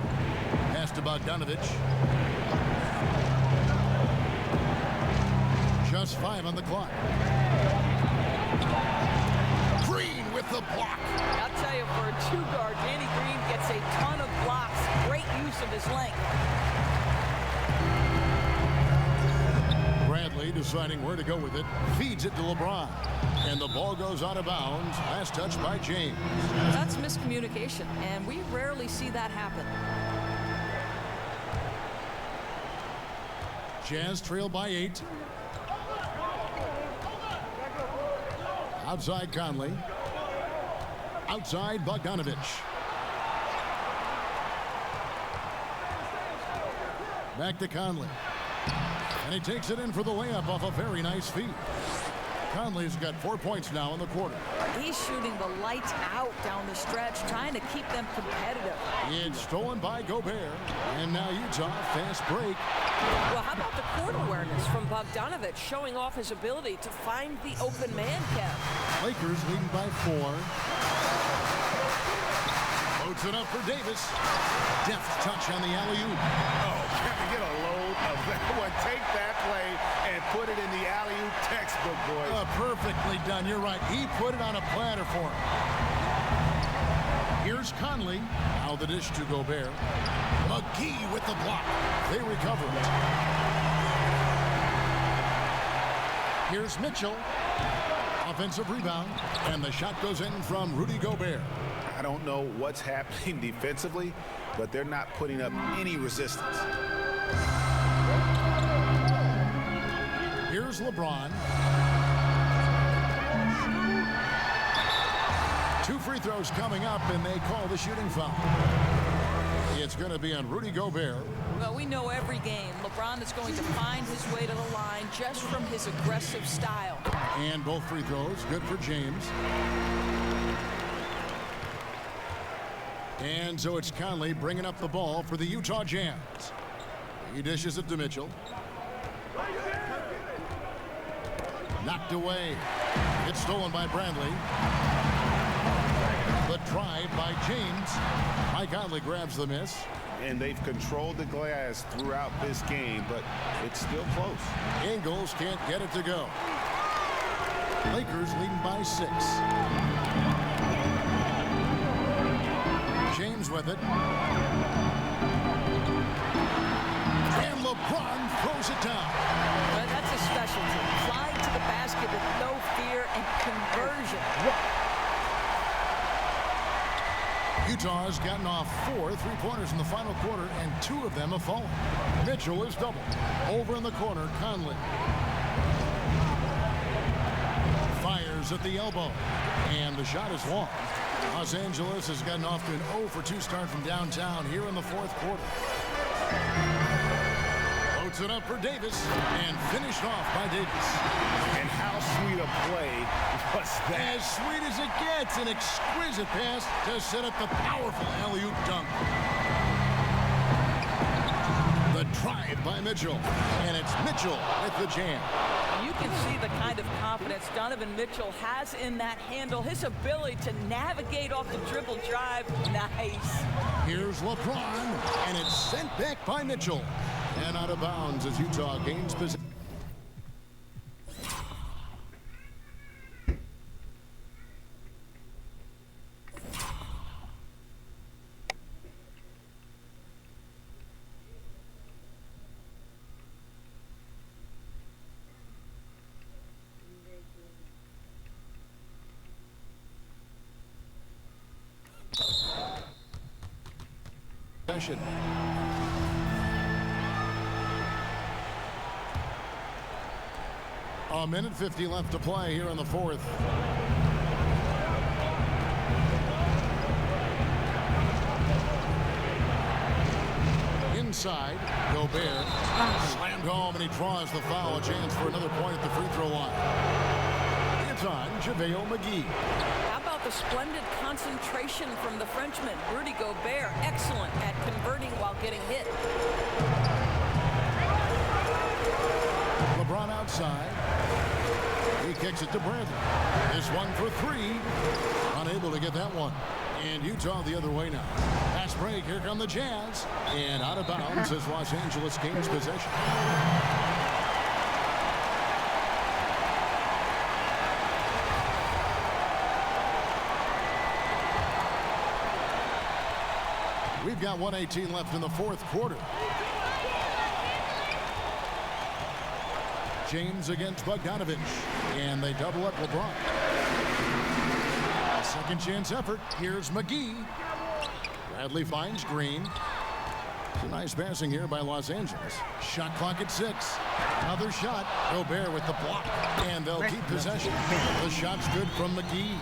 Pass to Bogdanovich. Just 5 on the clock. Green with the block. I'll tell you, for a two-guard, Danny Green gets a ton of blocks. Great use of his length. Bradley deciding where to go with it. Feeds it to LeBron. And the ball goes out of bounds. Last touch by James. That's miscommunication, and we rarely see that happen. Jazz trail by 8. Outside Conley. Outside Bogdanovich. Back to Conley. And he takes it in for the layup off a very nice feed. Conley's got 4 points now in the quarter. He's shooting the lights out down the stretch, trying to keep them competitive. It's stolen by Gobert. And now Utah, fast break. Well, how about the court awareness from Bogdanovich, showing off his ability to find the open man, Kev? Lakers leading by 4. Loads it up for Davis. Deft touch on the alley-oop. Oh, Kevin, get a load of that one. Take that play and put it in the alley-oop textbook, boys. Perfectly done. You're right. He put it on a platter for him. Here's Conley. Now the dish to Gobert. McGee with the block. They recover it. Here's Mitchell. Offensive rebound. And the shot goes in from Rudy Gobert. I don't know what's happening defensively, but they're not putting up any resistance. Here's LeBron. 2 free throws coming up, and they call the shooting foul. It's going to be on Rudy Gobert. Well, we know every game LeBron is going to find his way to the line just from his aggressive style. And both free throws, good for James. And so it's Conley bringing up the ball for the Utah Jazz. He dishes it to Mitchell. Knocked away. It's stolen by Bradley. The drive by James. Mike Conley grabs the miss. And they've controlled the glass throughout this game, but it's still close. Ingles can't get it to go. Lakers leading by 6. James with it. And LeBron throws it down. Well, that's a specialty. Flying to the basket with no fear and conversion. Utah's gotten off 4 3-pointers in the final quarter, and 2 of them have fallen. Mitchell is doubled. Over in the corner, Conley. Fires at the elbow. And the shot is long. Los Angeles has gotten off to an 0-for-2 start from downtown here in the fourth quarter. Loads it up for Davis and finished off by Davis. And how sweet a play was that? As sweet as it gets, an exquisite pass to set up the powerful alley-oop dunk. The try drive by Mitchell. And it's Mitchell with the jam. You can see the kind of confidence Donovan Mitchell has in that handle. His ability to navigate off the dribble drive. Nice. Here's LeBron, and it's sent back by Mitchell. And out of bounds as Utah gains possession. A minute 50 left to play here in the fourth. Inside, Gobert slammed home, and he draws the foul. A chance for another point at the free throw line. It's on JaVale McGee. How about the splendid concentration from the Frenchman, Rudy Gobert? Excellent at converting while getting hit. LeBron outside. He kicks it to Bradley. This one for three. Unable to get that one. And Utah the other way now. Pass break. Here come the Jazz. And out of bounds as Los Angeles gains possession. We've got 1:18 left in the fourth quarter. James against Bogdanovich, and they double up LeBron. Second chance effort. Here's McGee. Bradley finds Green. It's a nice passing here by Los Angeles. Shot clock at 6. Another shot. Gobert with the block, and they'll keep possession. The shot's good from McGee.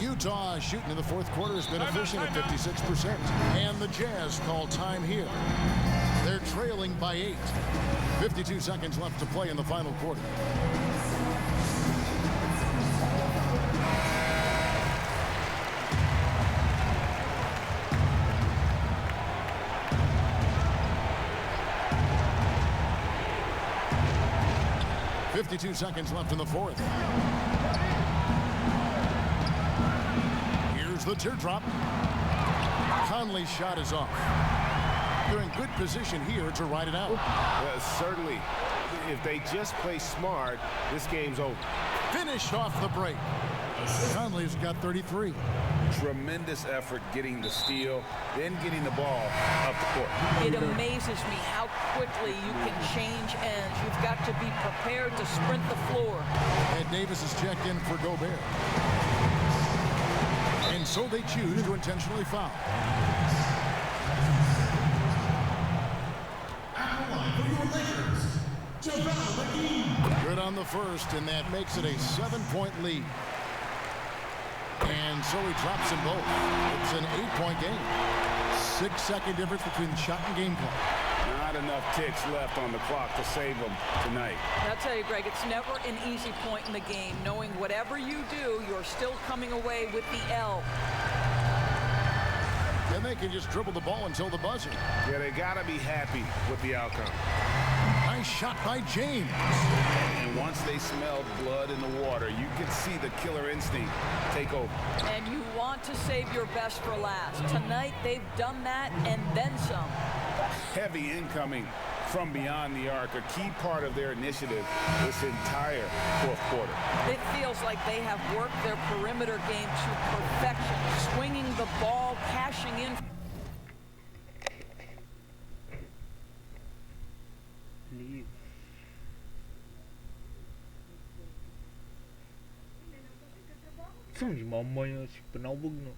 Utah shooting in the fourth quarter has been efficient at 56%. And the Jazz call time here. They're trailing by 8. 52 seconds left to play in the final quarter. .52 seconds left in the fourth. The teardrop. Conley's shot is off. They're in good position here to ride it out. Certainly, if they just play smart, this game's over. Finished off the break. Conley's got 33. Tremendous effort getting the steal, then getting the ball up the court. It amazes me how quickly you can change ends. You've got to be prepared to sprint the floor. And Davis is checked in for Gobert. And so they choose to intentionally foul. Good on the first, and that makes it a 7-point lead. And so he drops them both. It's an 8-point game. 6-second difference between the shot and game clock. Not enough ticks left on the clock to save them tonight. I'll tell you, Greg, it's never an easy point in the game, knowing whatever you do, you're still coming away with the L. And they can just dribble the ball until the buzzer. Yeah, they got to be happy with the outcome. Nice shot by James. And once they smelled blood in the water, you could see the killer instinct take over. And you want to save your best for last. Tonight, they've done that and then some. Heavy incoming from beyond the arc, a key part of their initiative this entire fourth quarter. It feels like they have worked their perimeter game to perfection, swinging the ball, cashing in. Leave. São de mamãe, tipo, não bugno.